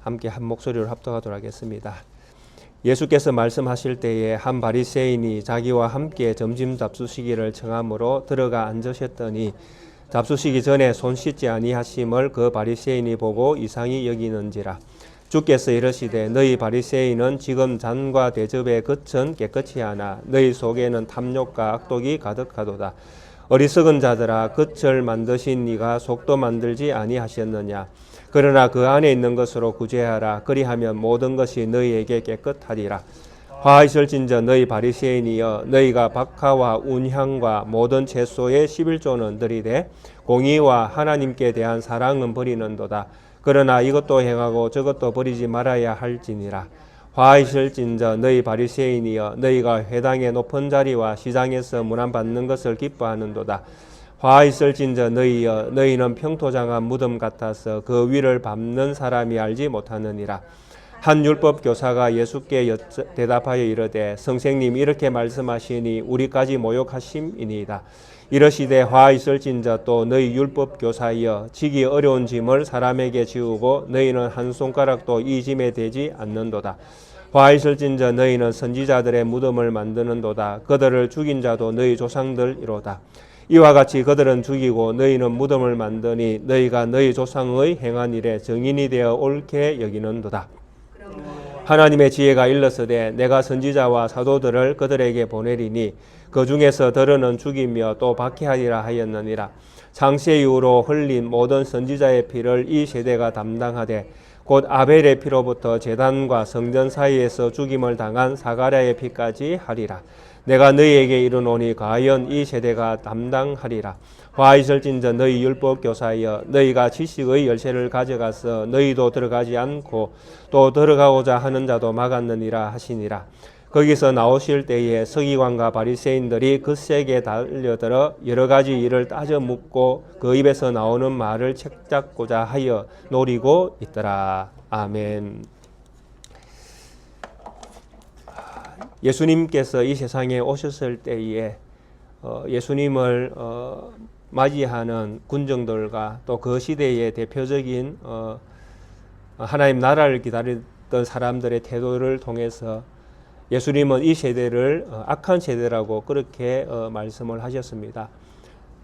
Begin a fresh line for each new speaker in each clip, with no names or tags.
함께 한 목소리로 합독하도록 하겠습니다. 예수께서 말씀하실 때에 한 바리새인이 자기와 함께 점심 잡수시기를 청함으로 들어가 앉으셨더니 잡수시기 전에 손 씻지 아니하심을 그 바리새인이 보고 이상히 여기는지라. 주께서 이르시되 너희 바리새인은 지금 잔과 대접의 겉은 깨끗이 하나 너희 속에는 탐욕과 악독이 가득하도다. 어리석은 자들아, 겉을 만드신 이가 속도 만들지 아니하셨느냐. 그러나 그 안에 있는 것으로 구제하라. 그리하면 모든 것이 너희에게 깨끗하리라. 화 있을진저 너희 바리새인이여, 너희가 박하와 운향과 모든 채소의 11조는 들이되 공의와 하나님께 대한 사랑은 버리는도다. 그러나 이것도 행하고 저것도 버리지 말아야 할지니라. 화 있을진저 너희 바리새인이여, 너희가 회당의 높은 자리와 시장에서 문안받는 것을 기뻐하는도다. 화 있을진저 너희여, 너희는 평토장한 무덤 같아서 그 위를 밟는 사람이 알지 못하느니라. 한 율법 교사가 예수께 대답하여 이르되 선생님, 이렇게 말씀하시니 우리까지 모욕하심이니이다. 이러시되 화 있을진저 또 너희 율법 교사여, 지기 어려운 짐을 사람에게 지우고 너희는 한 손가락도 이 짐에 대지 않는도다. 화 있을진저 너희는 선지자들의 무덤을 만드는도다. 그들을 죽인 자도 너희 조상들이로다. 이와 같이 그들은 죽이고 너희는 무덤을 만드니 너희가 너희 조상의 행한 일에 증인이 되어 옳게 여기는도다. 하나님의 지혜가 일렀으되 내가 선지자와 사도들을 그들에게 보내리니 그 중에서 더러는 죽이며 또 박해하리라 하였느니라. 창세 이후로 흘린 모든 선지자의 피를 이 세대가 담당하되 곧 아벨의 피로부터 제단과 성전 사이에서 죽임을 당한 사가랴의 피까지 하리라. 내가 너희에게 이르노니 과연 이 세대가 담당하리라. 화 있을진저 너희 율법 교사여, 너희가 지식의 열쇠를 가져가서 너희도 들어가지 않고 또 들어가고자 하는 자도 막았느니라 하시니라. 거기서 나오실 때에 서기관과 바리새인들이 그세게 달려들어 여러 가지 일을 따져 묻고 그 입에서 나오는 말을 책잡고자 하여 노리고 있더라. 아멘. 예수님께서 이 세상에 오셨을 때에 예수님을 맞이하는 군정들과 또 그 시대의 대표적인 하나님 나라를 기다리던 사람들의 태도를 통해서 예수님은 이 세대를 악한 세대라고 그렇게 말씀을 하셨습니다.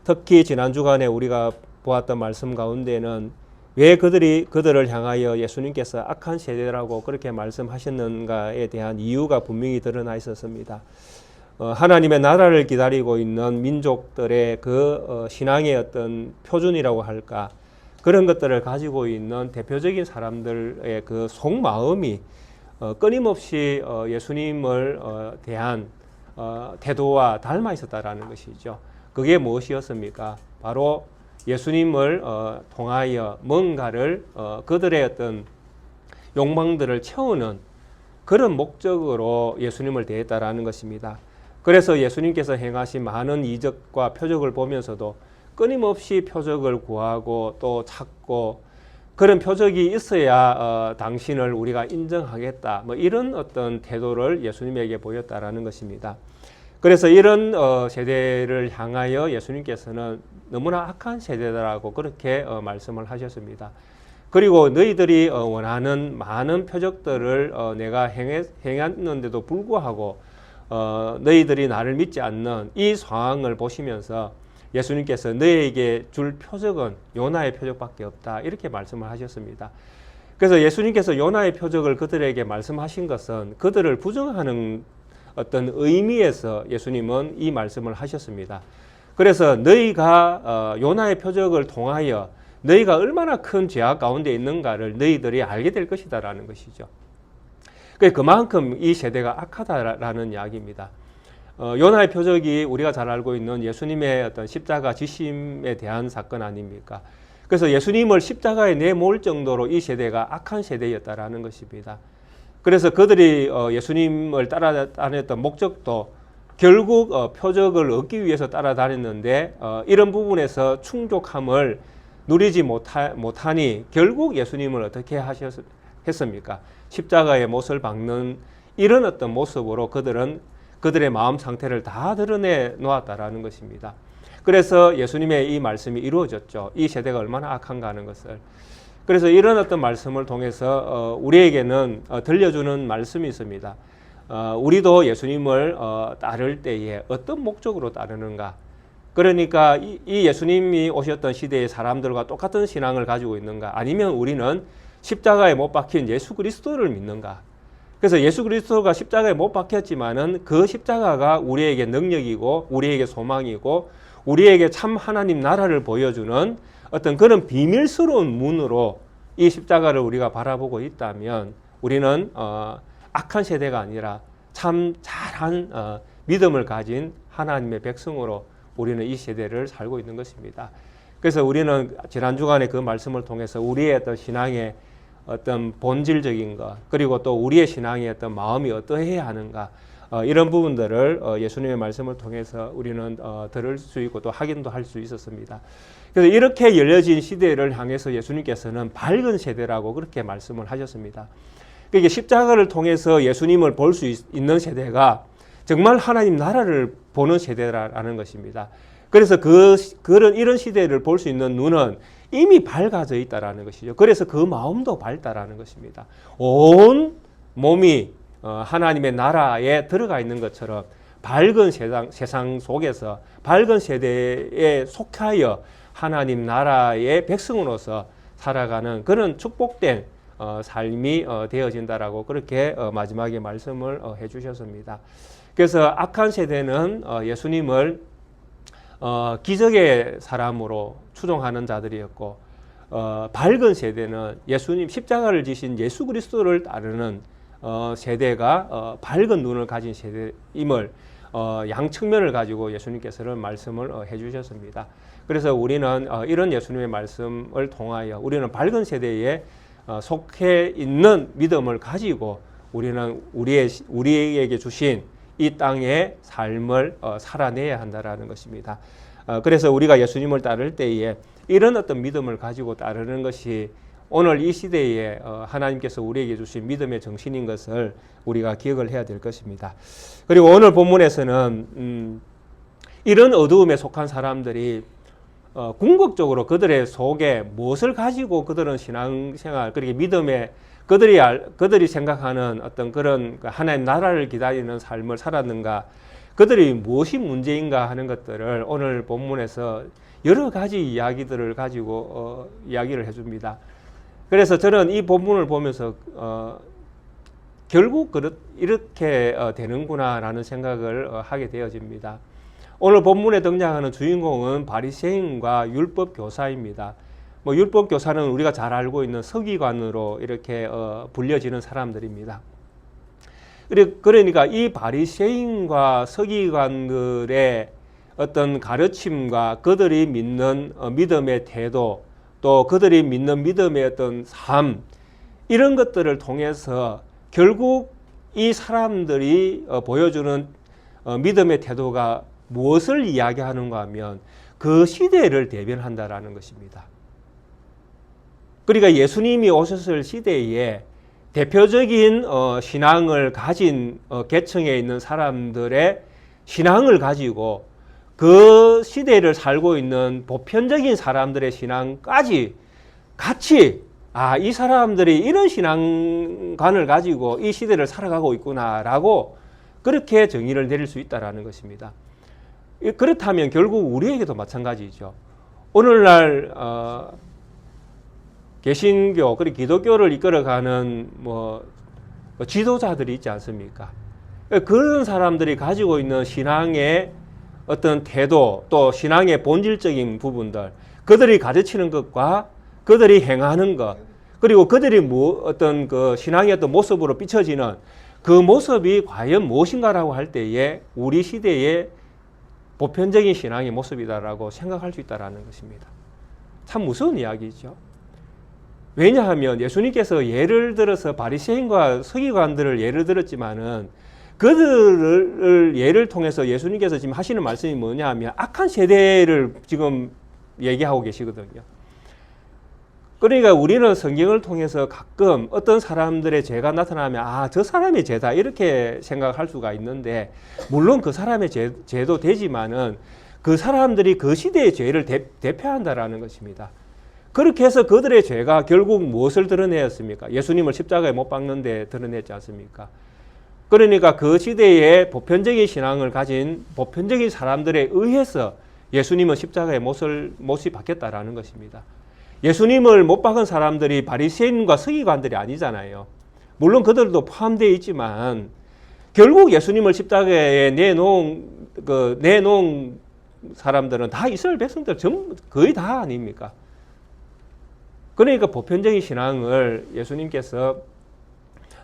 특히 지난 주간에 우리가 보았던 말씀 가운데는 왜 그들을 향하여 예수님께서 악한 세대라고 그렇게 말씀하셨는가에 대한 이유가 분명히 드러나 있었습니다. 하나님의 나라를 기다리고 있는 민족들의 그 신앙의 어떤 표준이라고 할까, 그런 것들을 가지고 있는 대표적인 사람들의 그 속마음이 끊임없이 예수님을 대한 태도와 닮아 있었다라는 것이죠. 그게 무엇이었습니까? 바로 예수님을 통하여 뭔가를 그들의 어떤 욕망들을 채우는 그런 목적으로 예수님을 대했다라는 것입니다. 그래서 예수님께서 행하신 많은 이적과 표적을 보면서도 끊임없이 표적을 구하고 또 찾고, 그런 표적이 있어야 당신을 우리가 인정하겠다, 뭐 이런 어떤 태도를 예수님에게 보였다라는 것입니다. 그래서 이런 세대를 향하여 예수님께서는 너무나 악한 세대다라고 그렇게 말씀을 하셨습니다. 그리고 너희들이 원하는 많은 표적들을 내가 행했는데도 불구하고 너희들이 나를 믿지 않는 이 상황을 보시면서 예수님께서 너희에게 줄 표적은 요나의 표적밖에 없다, 이렇게 말씀을 하셨습니다. 그래서 예수님께서 요나의 표적을 그들에게 말씀하신 것은 그들을 부정하는 어떤 의미에서 예수님은 이 말씀을 하셨습니다. 그래서 너희가 요나의 표적을 통하여 너희가 얼마나 큰 죄악 가운데 있는가를 너희들이 알게 될 것이다라는 것이죠. 그만큼 이 세대가 악하다라는 이야기입니다. 요나의 표적이 우리가 잘 알고 있는 예수님의 어떤 십자가 지심에 대한 사건 아닙니까? 그래서 예수님을 십자가에 내몰 정도로 이 세대가 악한 세대였다라는 것입니다. 그래서 그들이 예수님을 따라다녔던 목적도 결국 표적을 얻기 위해서 따라다녔는데 이런 부분에서 충족함을 누리지 못하니 결국 예수님을 어떻게 했습니까? 십자가의 못을 박는 이런 어떤 모습으로 그들의 마음 상태를 다 드러내 놓았다라는 것입니다. 그래서 예수님의 이 말씀이 이루어졌죠. 이 세대가 얼마나 악한가 하는 것을. 그래서 이런 어떤 말씀을 통해서 우리에게는 들려주는 말씀이 있습니다. 우리도 예수님을 따를 때에 어떤 목적으로 따르는가. 그러니까 이 예수님이 오셨던 시대의 사람들과 똑같은 신앙을 가지고 있는가, 아니면 우리는 십자가에 못 박힌 예수 그리스도를 믿는가. 그래서 예수 그리스도가 십자가에 못 박혔지만은 그 십자가가 우리에게 능력이고 우리에게 소망이고 우리에게 참 하나님 나라를 보여주는 어떤 그런 비밀스러운 문으로 이 십자가를 우리가 바라보고 있다면 우리는 악한 세대가 아니라 참 잘한 믿음을 가진 하나님의 백성으로 우리는 이 세대를 살고 있는 것입니다. 그래서 우리는 지난 주간에 그 말씀을 통해서 우리의 어떤 신앙의 어떤 본질적인 것, 그리고 또 우리의 신앙의 어떤 마음이 어떠해야 하는가, 이런 부분들을 예수님의 말씀을 통해서 우리는 들을 수 있고 또 확인도 할 수 있었습니다. 그래서 이렇게 열려진 시대를 향해서 예수님께서는 밝은 세대라고 그렇게 말씀을 하셨습니다. 그러니까 십자가를 통해서 예수님을 볼 수 있는 세대가 정말 하나님 나라를 보는 세대라는 것입니다. 그래서 이런 시대를 볼 수 있는 눈은 이미 밝아져 있다라는 것이죠. 그래서 그 마음도 밝다라는 것입니다. 온 몸이 하나님의 나라에 들어가 있는 것처럼 밝은 세상 속에서 밝은 세대에 속하여 하나님 나라의 백성으로서 살아가는 그런 축복된 삶이 되어진다라고 그렇게 마지막에 말씀을 해주셨습니다. 그래서 악한 세대는 예수님을 기적의 사람으로 추종하는 자들이었고, 밝은 세대는 예수님 십자가를 지신 예수 그리스도를 따르는 세대가 밝은 눈을 가진 세대임을 양측면을 가지고 예수님께서는 말씀을 해주셨습니다. 그래서 우리는 이런 예수님의 말씀을 통하여 우리는 밝은 세대에 속해 있는 믿음을 가지고 우리는 우리에게 주신 이 땅의 삶을 살아내야 한다라는 것입니다. 그래서 우리가 예수님을 따를 때에 이런 어떤 믿음을 가지고 따르는 것이 오늘 이 시대에 하나님께서 우리에게 주신 믿음의 정신인 것을 우리가 기억을 해야 될 것입니다. 그리고 오늘 본문에서는 이런 어두움에 속한 사람들이 궁극적으로 그들의 속에 무엇을 가지고 그들은 신앙생활, 그렇게 믿음에 그들이 생각하는 어떤 그런 하나님 나라를 기다리는 삶을 살았는가, 그들이 무엇이 문제인가 하는 것들을 오늘 본문에서 여러 가지 이야기들을 가지고 이야기를 해줍니다. 그래서 저는 이 본문을 보면서 결국 이렇게 되는구나라는 생각을 하게 되어집니다. 오늘 본문에 등장하는 주인공은 바리새인과 율법 교사입니다. 율법 교사는 우리가 잘 알고 있는 서기관으로 이렇게 불려지는 사람들입니다. 그러니까 이 바리새인과 서기관들의 어떤 가르침과 그들이 믿는 믿음의 태도, 또 그들이 믿는 믿음의 어떤 삶, 이런 것들을 통해서 결국 이 사람들이 보여주는 믿음의 태도가 무엇을 이야기하는가 하면 그 시대를 대변한다라는 것입니다. 그러니까 예수님이 오셨을 시대에 대표적인 신앙을 가진 계층에 있는 사람들의 신앙을 가지고 그 시대를 살고 있는 보편적인 사람들의 신앙까지 같이 이 사람들이 이런 신앙관을 가지고 이 시대를 살아가고 있구나라고 그렇게 정의를 내릴 수 있다라는 것입니다. 그렇다면 결국 우리에게도 마찬가지죠. 오늘날 개신교 그리고 기독교를 이끌어가는 지도자들이 있지 않습니까? 그런 사람들이 가지고 있는 신앙의 어떤 태도, 또 신앙의 본질적인 부분들, 그들이 가르치는 것과 그들이 행하는 것, 그리고 그들이 어떤 그 신앙의 어떤 모습으로 비춰지는 그 모습이 과연 무엇인가라고 할 때에 우리 시대의 보편적인 신앙의 모습이다라고 생각할 수 있다라는 것입니다. 참 무서운 이야기죠. 왜냐하면 예수님께서 예를 들어서 바리새인과 서기관들을 예를 들었지만은 그들을 예를 통해서 예수님께서 지금 하시는 말씀이 뭐냐 하면 악한 세대를 지금 얘기하고 계시거든요. 그러니까 우리는 성경을 통해서 가끔 어떤 사람들의 죄가 나타나면 저 사람의 죄다 이렇게 생각할 수가 있는데, 물론 그 사람의 죄도 되지만은 그 사람들이 그 시대의 죄를 대표한다라는 것입니다. 그렇게 해서 그들의 죄가 결국 무엇을 드러내었습니까? 예수님을 십자가에 못 박는데 드러냈지 않습니까? 그러니까 그 시대에 보편적인 신앙을 가진 보편적인 사람들에 의해서 예수님은 십자가에 못이 박혔다라는 것입니다. 예수님을 못 박은 사람들이 바리새인과 서기관들이 아니잖아요. 물론 그들도 포함되어 있지만 결국 예수님을 십자가에 내놓은 사람들은 다 이스라엘 백성들 거의 다 아닙니까? 그러니까 보편적인 신앙을 예수님께서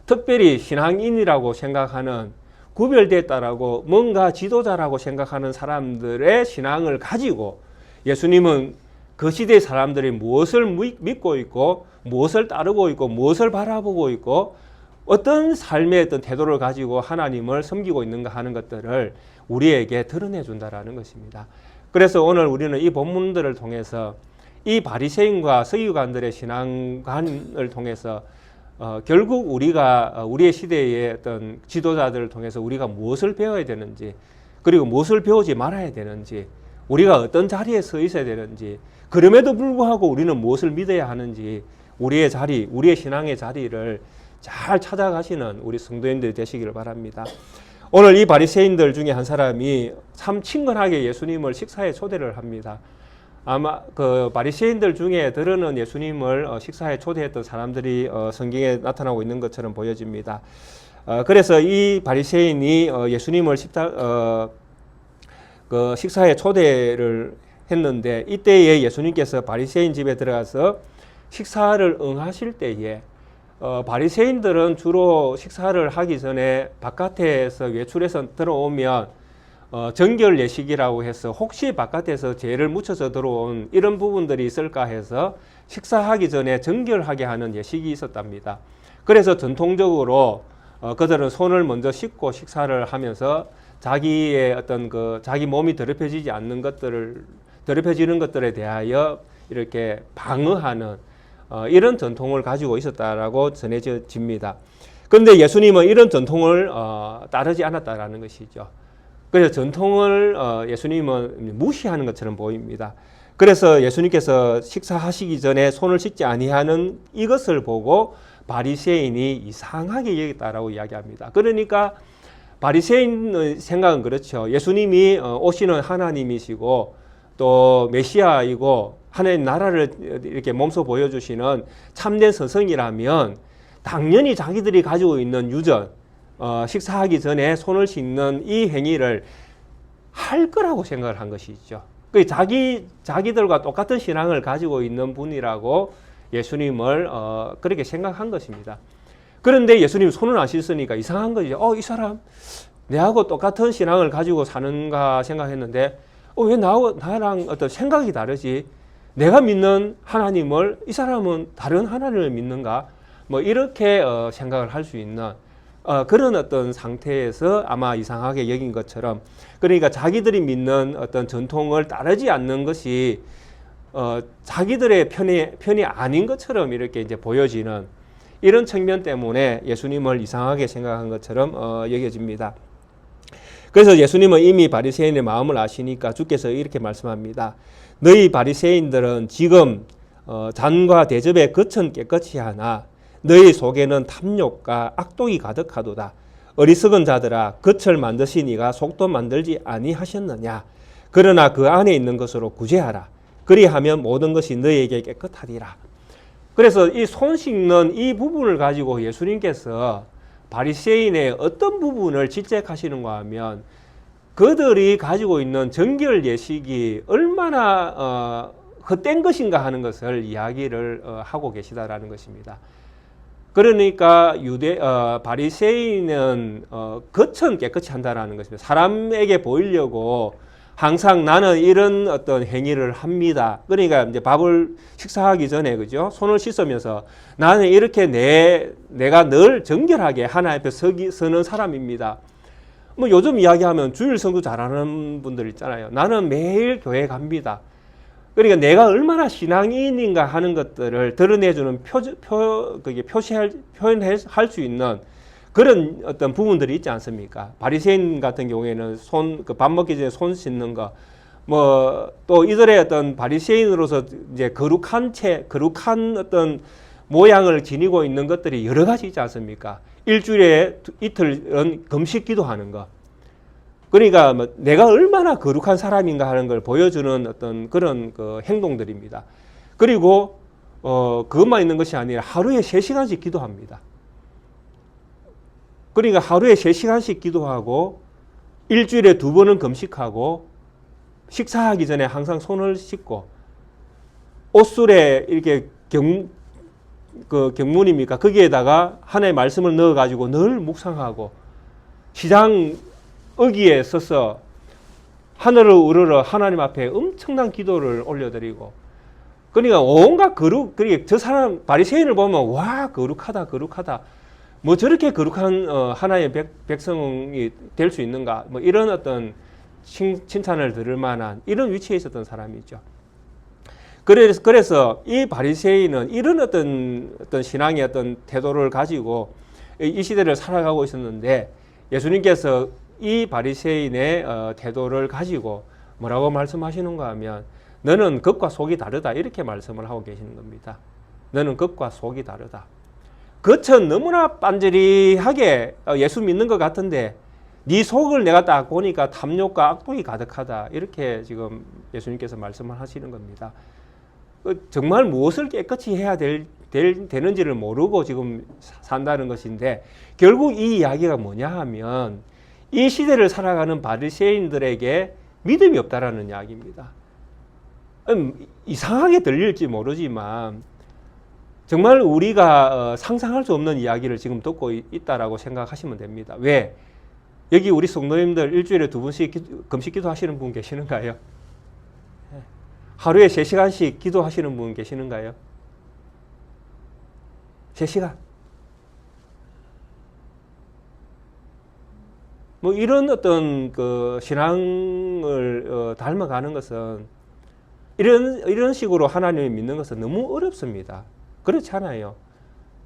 특별히 신앙인이라고 생각하는 구별됐다라고 뭔가 지도자라고 생각하는 사람들의 신앙을 가지고 예수님은 그 시대의 사람들이 무엇을 믿고 있고 무엇을 따르고 있고 무엇을 바라보고 있고 어떤 삶의 어떤 태도를 가지고 하나님을 섬기고 있는가 하는 것들을 우리에게 드러내 준다라는 것입니다. 그래서 오늘 우리는 이 본문들을 통해서 이 바리새인과 서기관들의 신앙관을 통해서 결국 우리의 시대의 어떤 지도자들을 통해서 우리가 무엇을 배워야 되는지, 그리고 무엇을 배우지 말아야 되는지, 우리가 어떤 자리에 서 있어야 되는지, 그럼에도 불구하고 우리는 무엇을 믿어야 하는지, 우리의 자리, 우리의 신앙의 자리를 잘 찾아가시는 우리 성도님들 되시기를 바랍니다. 오늘 이 바리새인들 중에 한 사람이 참 친근하게 예수님을 식사에 초대를 합니다. 아마 그 바리새인들 중에 들어는 예수님을 식사에 초대했던 사람들이 성경에 나타나고 있는 것처럼 보여집니다. 그래서 이 바리새인이 예수님을 그 식사에 초대를 했는데 이때에 예수님께서 바리새인 집에 들어가서 식사를 응하실 때에 바리새인들은 주로 식사를 하기 전에 바깥에서 외출해서 들어오면 정결 예식이라고 해서 혹시 바깥에서 죄를 묻혀서 들어온 이런 부분들이 있을까 해서 식사하기 전에 정결하게 하는 예식이 있었답니다. 그래서 전통적으로 그들은 손을 먼저 씻고 식사를 하면서 자기의 어떤 자기 몸이 더럽혀지지 않는 더럽혀지는 것들에 대하여 이렇게 방어하는 이런 전통을 가지고 있었다라고 전해집니다. 그런데 예수님은 이런 전통을 따르지 않았다라는 것이죠. 그래서 전통을 예수님은 무시하는 것처럼 보입니다. 그래서 예수님께서 식사하시기 전에 손을 씻지 아니하는 이것을 보고 바리새인이 이상하게 여겼다라고 이야기합니다. 그러니까 바리새인의 생각은 그렇죠. 예수님이 오시는 하나님이시고 또 메시아이고 하나님 나라를 이렇게 몸소 보여주시는 참된 스승이라면 당연히 자기들이 가지고 있는 유전, 식사하기 전에 손을 씻는 이 행위를 할 거라고 생각을 한 것이죠. 자기들과 똑같은 신앙을 가지고 있는 분이라고 예수님을 그렇게 생각한 것입니다. 그런데 예수님이 손을 안 씻으니까 이상한 거죠. 이 사람 내하고 똑같은 신앙을 가지고 사는가 생각했는데 왜 나랑 어떤 생각이 다르지? 내가 믿는 하나님을 이 사람은 다른 하나님을 믿는가? 뭐 이렇게 생각을 할 수 있는 그런 어떤 상태에서 아마 이상하게 여긴 것처럼, 그러니까 자기들이 믿는 어떤 전통을 따르지 않는 것이 자기들의 편이 아닌 것처럼 이렇게 이제 보여지는 이런 측면 때문에 예수님을 이상하게 생각한 것처럼 여겨집니다. 그래서 예수님은 이미 바리새인의 마음을 아시니까 주께서 이렇게 말씀합니다. 너희 바리새인들은 지금 잔과 대접의 겉은 깨끗이 하나 너희 속에는 탐욕과 악독이 가득하도다. 어리석은 자들아, 겉을 만드신 이가 속도 만들지 아니하셨느냐. 그러나 그 안에 있는 것으로 구제하라. 그리하면 모든 것이 너희에게 깨끗하리라. 그래서 이 손 씻는 이 부분을 가지고 예수님께서 바리새인의 어떤 부분을 지적하시는가 하면 그들이 가지고 있는 정결 예식이 얼마나 헛된 것인가 하는 것을 이야기를 하고 계시다라는 것입니다. 그러니까 바리새인은 겉은 깨끗이 한다라는 것입니다. 사람에게 보이려고 항상 나는 이런 어떤 행위를 합니다. 그러니까 이제 식사하기 전에 그죠? 손을 씻으면서 나는 이렇게 내가 늘 정결하게 하나님 앞에 서는 사람입니다. 뭐 요즘 이야기하면 주일 성도 잘하는 분들 있잖아요. 나는 매일 교회 갑니다. 그러니까 내가 얼마나 신앙인인가 하는 것들을 드러내주는 표현할 수 있는 그런 어떤 부분들이 있지 않습니까? 바리새인 같은 경우에는 밥 먹기 전에 손 씻는 거, 뭐 또 이들의 어떤 바리새인으로서 이제 거룩한 어떤 모양을 지니고 있는 것들이 여러 가지 있지 않습니까? 일주일에 이틀은 금식 기도하는 것. 그러니까 뭐 내가 얼마나 거룩한 사람인가 하는 걸 보여주는 어떤 그런 그 행동들입니다. 그리고 그것만 있는 것이 아니라 하루에 3시간씩 기도합니다. 그러니까 하루에 3시간씩 기도하고 일주일에 2번은 금식하고 식사하기 전에 항상 손을 씻고 옷술에 이렇게 경문입니까? 거기에다가 하나의 말씀을 넣어가지고 늘 묵상하고 시장 어기에 서서 하늘을 우러러 하나님 앞에 엄청난 기도를 올려드리고 그러니까 온갖 그러니까 저 사람 바리새인을 보면 와 거룩하다 뭐 저렇게 거룩한 하나의 백성이 될 수 있는가 뭐 이런 어떤 칭찬을 들을 만한 이런 위치에 있었던 사람이죠. 그래서 이 바리새인은 이런 어떤 신앙의 어떤 태도를 가지고 이 시대를 살아가고 있었는데 예수님께서 이 바리새인의 태도를 가지고 뭐라고 말씀하시는가 하면 너는 겉과 속이 다르다 이렇게 말씀을 하고 계시는 겁니다. 너는 겉과 속이 다르다. 겉은 너무나 빤지리하게 예수 믿는 것 같은데 네 속을 내가 딱 보니까 탐욕과 악독이 가득하다. 이렇게 지금 예수님께서 말씀을 하시는 겁니다. 정말 무엇을 깨끗이 해야 되는지를 모르고 지금 산다는 것인데 결국 이 이야기가 뭐냐 하면 이 시대를 살아가는 바리새인들에게 믿음이 없다라는 이야기입니다. 이상하게 들릴지 모르지만 정말 우리가 상상할 수 없는 이야기를 지금 듣고 있다라고 생각하시면 됩니다. 왜? 여기 우리 성도님들 일주일에 2번씩 금식 기도하시는 분 계시는가요? 하루에 3시간씩 기도하시는 분 계시는가요? 3시간. 뭐 이런 어떤 그 신앙을 닮아가는 것은 이런 식으로 하나님을 믿는 것은 너무 어렵습니다. 그렇지 않아요.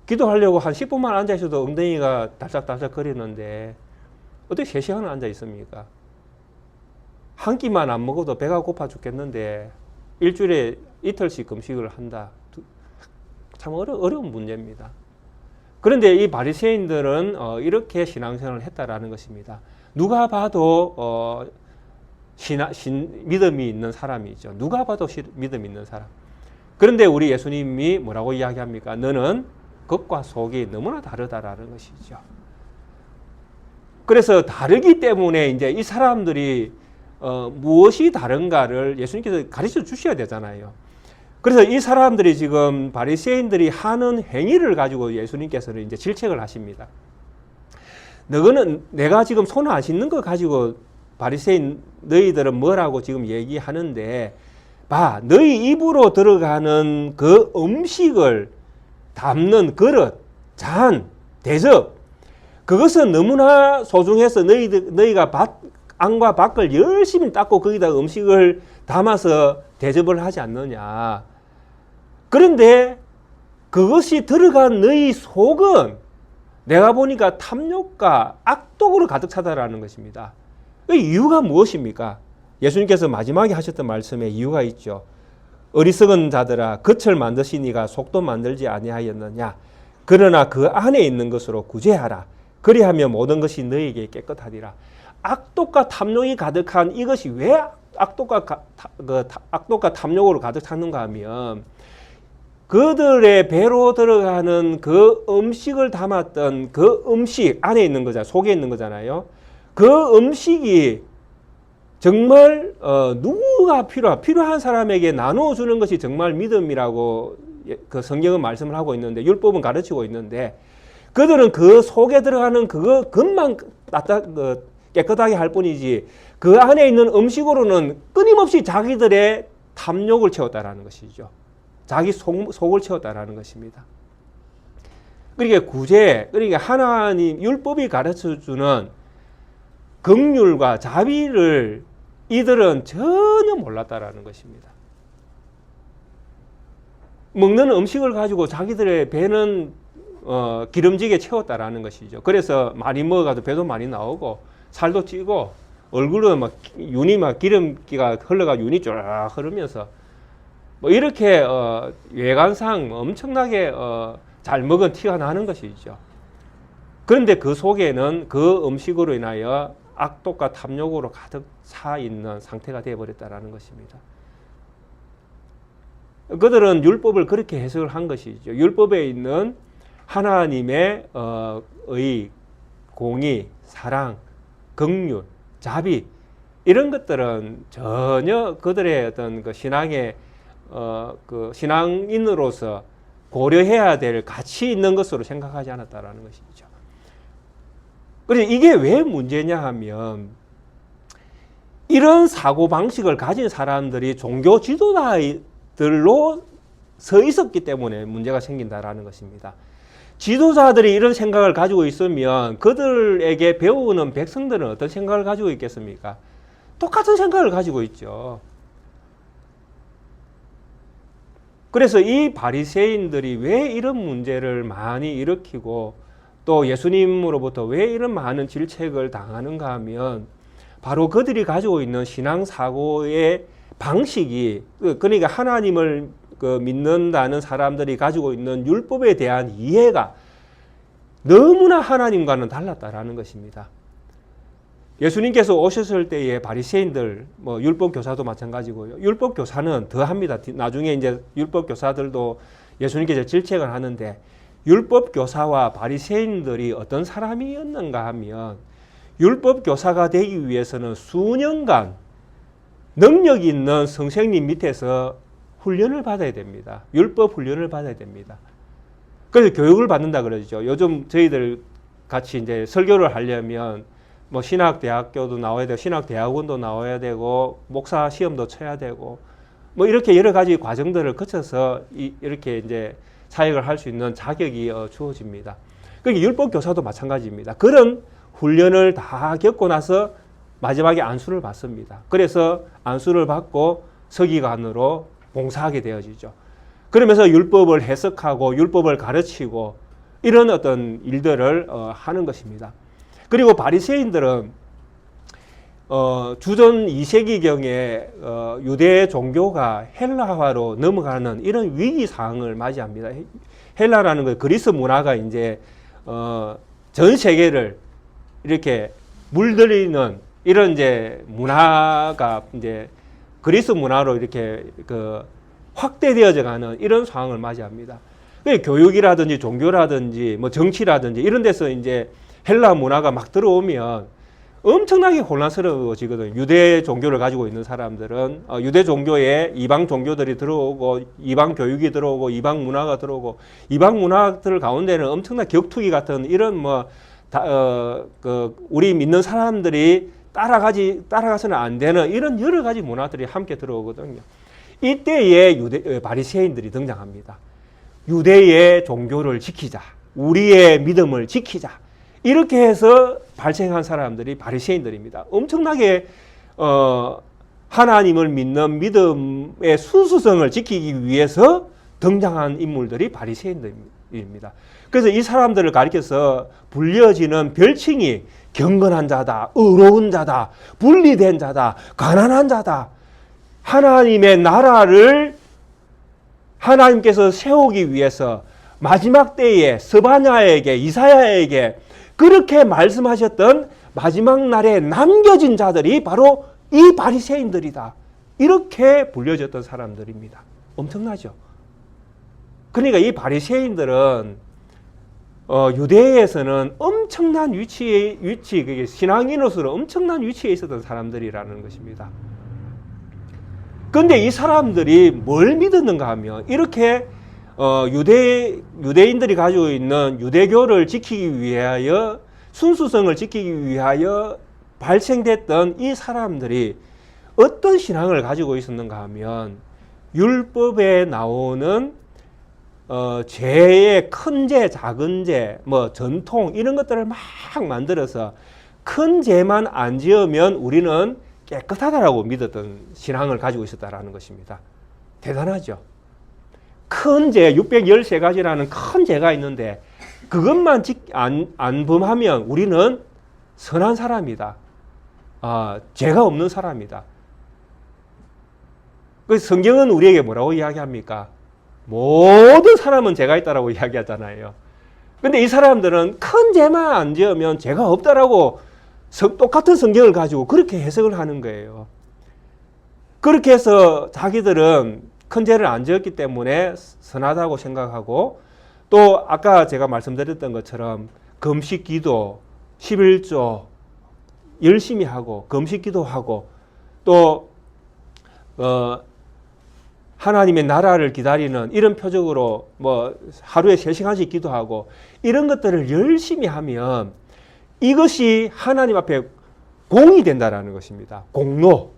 기도하려고 한 10분만 앉아 있어도 엉덩이가 달싹달싹 거리는데 어떻게 3시간을 앉아 있습니까? 한 끼만 안 먹어도 배가 고파 죽겠는데 일주일에 이틀씩 금식을 한다. 참 어려운 문제입니다. 그런데 이 바리새인들은 이렇게 신앙생활을 했다라는 것입니다. 누가 봐도 믿음이 있는 사람이죠. 누가 봐도 믿음이 있는 사람. 그런데 우리 예수님이 뭐라고 이야기합니까? 너는 겉과 속이 너무나 다르다라는 것이죠. 그래서 다르기 때문에 이제 이 사람들이 무엇이 다른가를 예수님께서 가르쳐 주셔야 되잖아요. 그래서 이 사람들이 지금 바리새인들이 하는 행위를 가지고 예수님께서는 이제 질책을 하십니다. 너는 내가 지금 손 안 씻는 거 가지고 바리새인 너희들은 뭐라고 지금 얘기하는데 봐, 너희 입으로 들어가는 그 음식을 담는 그릇, 잔, 대접 그것은 너무나 소중해서 너희가 안과 밖을 열심히 닦고 거기다 음식을 담아서 대접을 하지 않느냐. 그런데 그것이 들어간 너희 속은 내가 보니까 탐욕과 악독으로 가득 차다라는 것입니다. 그 이유가 무엇입니까? 예수님께서 마지막에 하셨던 말씀에 이유가 있죠. 어리석은 자들아 겉을 만드시니가 속도 만들지 아니하였느냐. 그러나 그 안에 있는 것으로 구제하라. 그리하면 모든 것이 너에게 깨끗하리라. 악독과 탐욕이 가득한 이것이 왜 악독과 탐욕으로 가득 찼는가 하면 그들의 배로 들어가는 그 음식을 담았던 그 음식 안에 있는 거잖아요. 속에 있는 거잖아요. 그 음식이 정말 누가 필요한 사람에게 나눠주는 것이 정말 믿음이라고 그 성경은 말씀을 하고 있는데 율법은 가르치고 있는데 그들은 그 속에 들어가는 그것만 깨끗하게 할 뿐이지 그 안에 있는 음식으로는 끊임없이 자기들의 탐욕을 채웠다라는 것이죠. 자기 속을 채웠다라는 것입니다. 그러니까 하나님 율법이 가르쳐주는 긍휼과 자비를 이들은 전혀 몰랐다라는 것입니다. 먹는 음식을 가지고 자기들의 배는 기름지게 채웠다라는 것이죠. 그래서 많이 먹어가도 배도 많이 나오고 살도 찌고 얼굴은 막 윤이 막 기름기가 흘러가 윤이 쫙 흐르면서 뭐 이렇게 외관상 엄청나게 잘 먹은 티가 나는 것이죠. 그런데 그 속에는 그 음식으로 인하여 악독과 탐욕으로 가득 차 있는 상태가 되어버렸다라는 것입니다. 그들은 율법을 그렇게 해석을 한 것이죠. 율법에 있는 하나님의 의, 공의, 사랑, 긍휼, 자비 이런 것들은 전혀 그들의 어떤 그 신앙의 그 신앙인으로서 고려해야 될 가치 있는 것으로 생각하지 않았다라는 것이죠. 그래서 이게 왜 문제냐 하면 이런 사고 방식을 가진 사람들이 종교 지도자들로 서 있었기 때문에 문제가 생긴다라는 것입니다. 지도자들이 이런 생각을 가지고 있으면 그들에게 배우는 백성들은 어떤 생각을 가지고 있겠습니까? 똑같은 생각을 가지고 있죠. 그래서 이 바리새인들이 왜 이런 문제를 많이 일으키고 또 예수님으로부터 왜 이런 많은 질책을 당하는가 하면 바로 그들이 가지고 있는 신앙사고의 방식이, 그러니까 하나님을 믿는다는 사람들이 가지고 있는 율법에 대한 이해가 너무나 하나님과는 달랐다라는 것입니다. 예수님께서 오셨을 때의 바리새인들, 뭐 율법 교사도 마찬가지고요. 율법 교사는 더 합니다. 나중에 이제 율법 교사들도 예수님께서 질책을 하는데 율법 교사와 바리새인들이 어떤 사람이었는가 하면 율법 교사가 되기 위해서는 수년간 능력 있는 선생님 밑에서 훈련을 받아야 됩니다. 율법 훈련을 받아야 됩니다. 그래서 교육을 받는다 그러죠. 요즘 저희들 같이 이제 설교를 하려면 뭐 신학대학교도 나와야 되고 신학대학원도 나와야 되고 목사 시험도 쳐야 되고 뭐 이렇게 여러 가지 과정들을 거쳐서 이렇게 이제 사역을 할 수 있는 자격이 주어집니다. 그러니까 율법 교사도 마찬가지입니다. 그런 훈련을 다 겪고 나서 마지막에 안수를 받습니다. 그래서 안수를 받고 서기관으로 봉사하게 되어지죠. 그러면서 율법을 해석하고 율법을 가르치고 이런 어떤 일들을 하는 것입니다. 그리고 바리새인들은 주전 2세기경에 유대 종교가 헬라화로 넘어가는 이런 위기 상황을 맞이합니다. 헬라라는 것, 그리스 문화가 이제 전 세계를 이렇게 물들이는 이런 이제 문화가 이제 그리스 문화로 이렇게 확대되어져 가는 이런 상황을 맞이합니다. 교육이라든지 종교라든지 뭐 정치라든지 이런 데서 이제 헬라 문화가 막 들어오면 엄청나게 혼란스러워지거든요. 유대 종교를 가지고 있는 사람들은 유대 종교에 이방 종교들이 들어오고 이방 교육이 들어오고 이방 문화가 들어오고 이방 문화들 가운데는 엄청난 격투기 같은 이런 우리 믿는 사람들이 따라가서는 안 되는 이런 여러 가지 문화들이 함께 들어오거든요. 이때에 바리새인들이 등장합니다. 유대의 종교를 지키자. 우리의 믿음을 지키자. 이렇게 해서 발생한 사람들이 바리새인들입니다. 엄청나게 하나님을 믿는 믿음의 순수성을 지키기 위해서 등장한 인물들이 바리새인들입니다. 그래서 이 사람들을 가리켜서 불려지는 별칭이 경건한 자다, 의로운 자다, 분리된 자다, 가난한 자다. 하나님의 나라를 하나님께서 세우기 위해서 마지막 때에 스바냐에게 이사야에게 그렇게 말씀하셨던 마지막 날에 남겨진 자들이 바로 이 바리새인들이다. 이렇게 불려졌던 사람들입니다. 엄청나죠? 그러니까 이 바리새인들은 유대에서는 엄청난 그게 신앙인으로서 엄청난 위치에 있었던 사람들이라는 것입니다. 그런데 이 사람들이 뭘 믿었는가 하면 이렇게 유대인들이 가지고 있는 유대교를 지키기 위하여 순수성을 지키기 위하여 발생됐던 이 사람들이 어떤 신앙을 가지고 있었는가 하면 율법에 나오는 죄의 큰 죄, 작은 죄, 뭐 전통 이런 것들을 막 만들어서 큰 죄만 안 지으면 우리는 깨끗하다라고 믿었던 신앙을 가지고 있었다라는 것입니다. 대단하죠. 큰 죄, 613가지라는 큰 죄가 있는데 그것만 안 범하면 우리는 선한 사람이다. 죄가 없는 사람이다. 그래서 성경은 우리에게 뭐라고 이야기합니까? 모든 사람은 죄가 있다라고 이야기하잖아요. 근데 이 사람들은 큰 죄만 안 지으면 죄가 없다라고 똑같은 성경을 가지고 그렇게 해석을 하는 거예요. 그렇게 해서 자기들은 큰 죄를 안 지었기 때문에 선하다고 생각하고, 또 아까 제가 말씀드렸던 것처럼 금식 기도, 11조 열심히 하고 금식 기도하고, 또 하나님의 나라를 기다리는 이런 표적으로 뭐 하루에 3시간씩 기도하고 이런 것들을 열심히 하면 이것이 하나님 앞에 공이 된다라는 것입니다. 공로.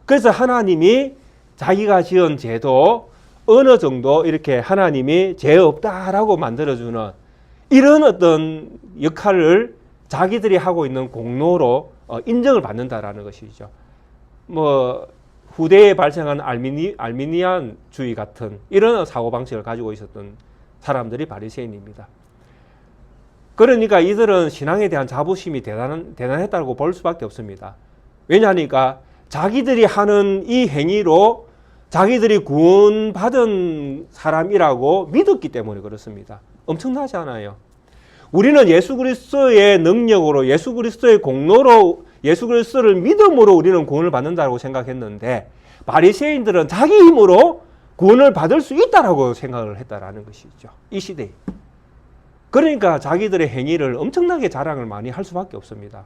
그래서 하나님이 자기가 지은 죄도 어느 정도 이렇게 하나님이 죄 없다라고 만들어주는 이런 어떤 역할을 자기들이 하고 있는 공로로 인정을 받는다라는 것이죠. 뭐 후대에 발생한 알미니안주의 같은 이런 사고방식을 가지고 있었던 사람들이 바리새인입니다. 그러니까 이들은 신앙에 대한 자부심이 대단했다고 볼 수밖에 없습니다. 왜냐하니까 자기들이 하는 이 행위로 자기들이 구원받은 사람이라고 믿었기 때문에 그렇습니다. 엄청나지 않아요? 우리는 예수 그리스도의 능력으로, 예수 그리스도의 공로로, 예수 그리스도를 믿음으로 우리는 구원을 받는다고 생각했는데, 바리새인들은 자기 힘으로 구원을 받을 수 있다라고 생각을 했다라는 것이죠. 이 시대에. 그러니까 자기들의 행위를 엄청나게 자랑을 많이 할 수밖에 없습니다.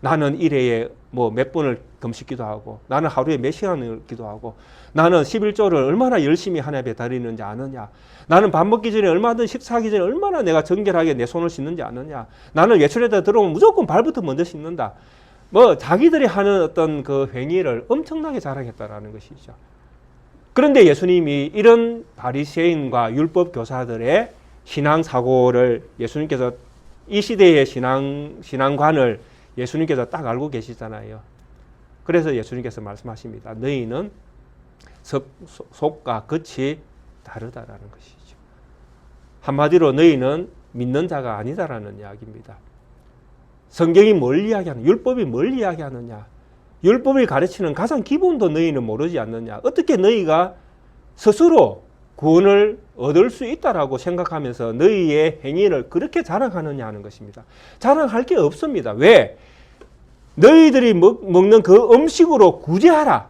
나는 일회에 뭐 몇 번을 금식 기도하고, 나는 하루에 몇 시간을 기도하고, 나는 11조를 얼마나 열심히 하나님에 드리는지 아느냐, 나는 밥 먹기 전에 얼마든 식사하기 전에 얼마나 내가 정결하게 내 손을 씻는지 아느냐, 나는 외출에다 들어오면 무조건 발부터 먼저 씻는다. 뭐 자기들이 하는 어떤 그 행위를 엄청나게 자랑했다라는 것이죠. 그런데 예수님이 이런 바리새인과 율법 교사들의 신앙 사고를 예수님께서 이 시대의 신앙관을 예수님께서 딱 알고 계시잖아요. 그래서 예수님께서 말씀하십니다. 너희는 속과 겉이 다르다라는 것이죠. 한마디로 너희는 믿는 자가 아니다라는 이야기입니다. 성경이 뭘 이야기하느냐? 율법이 뭘 이야기하느냐? 율법이 가르치는 가장 기본도 너희는 모르지 않느냐? 어떻게 너희가 스스로 구원을 얻을 수 있다라고 생각하면서 너희의 행위를 그렇게 자랑하느냐 하는 것입니다. 자랑할 게 없습니다. 왜? 너희들이 먹는 그 음식으로 구제하라.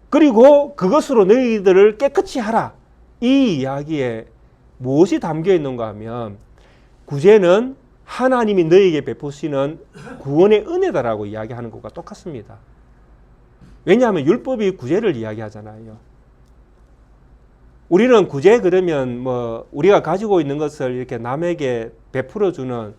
그리고 그것으로 너희들을 깨끗이 하라. 이 이야기에 무엇이 담겨 있는가 하면 구제는 하나님이 너희에게 베푸시는 구원의 은혜다라고 이야기하는 것과 똑같습니다. 왜냐하면 율법이 구제를 이야기하잖아요. 우리는 구제 그러면 뭐 우리가 가지고 있는 것을 이렇게 남에게 베풀어 주는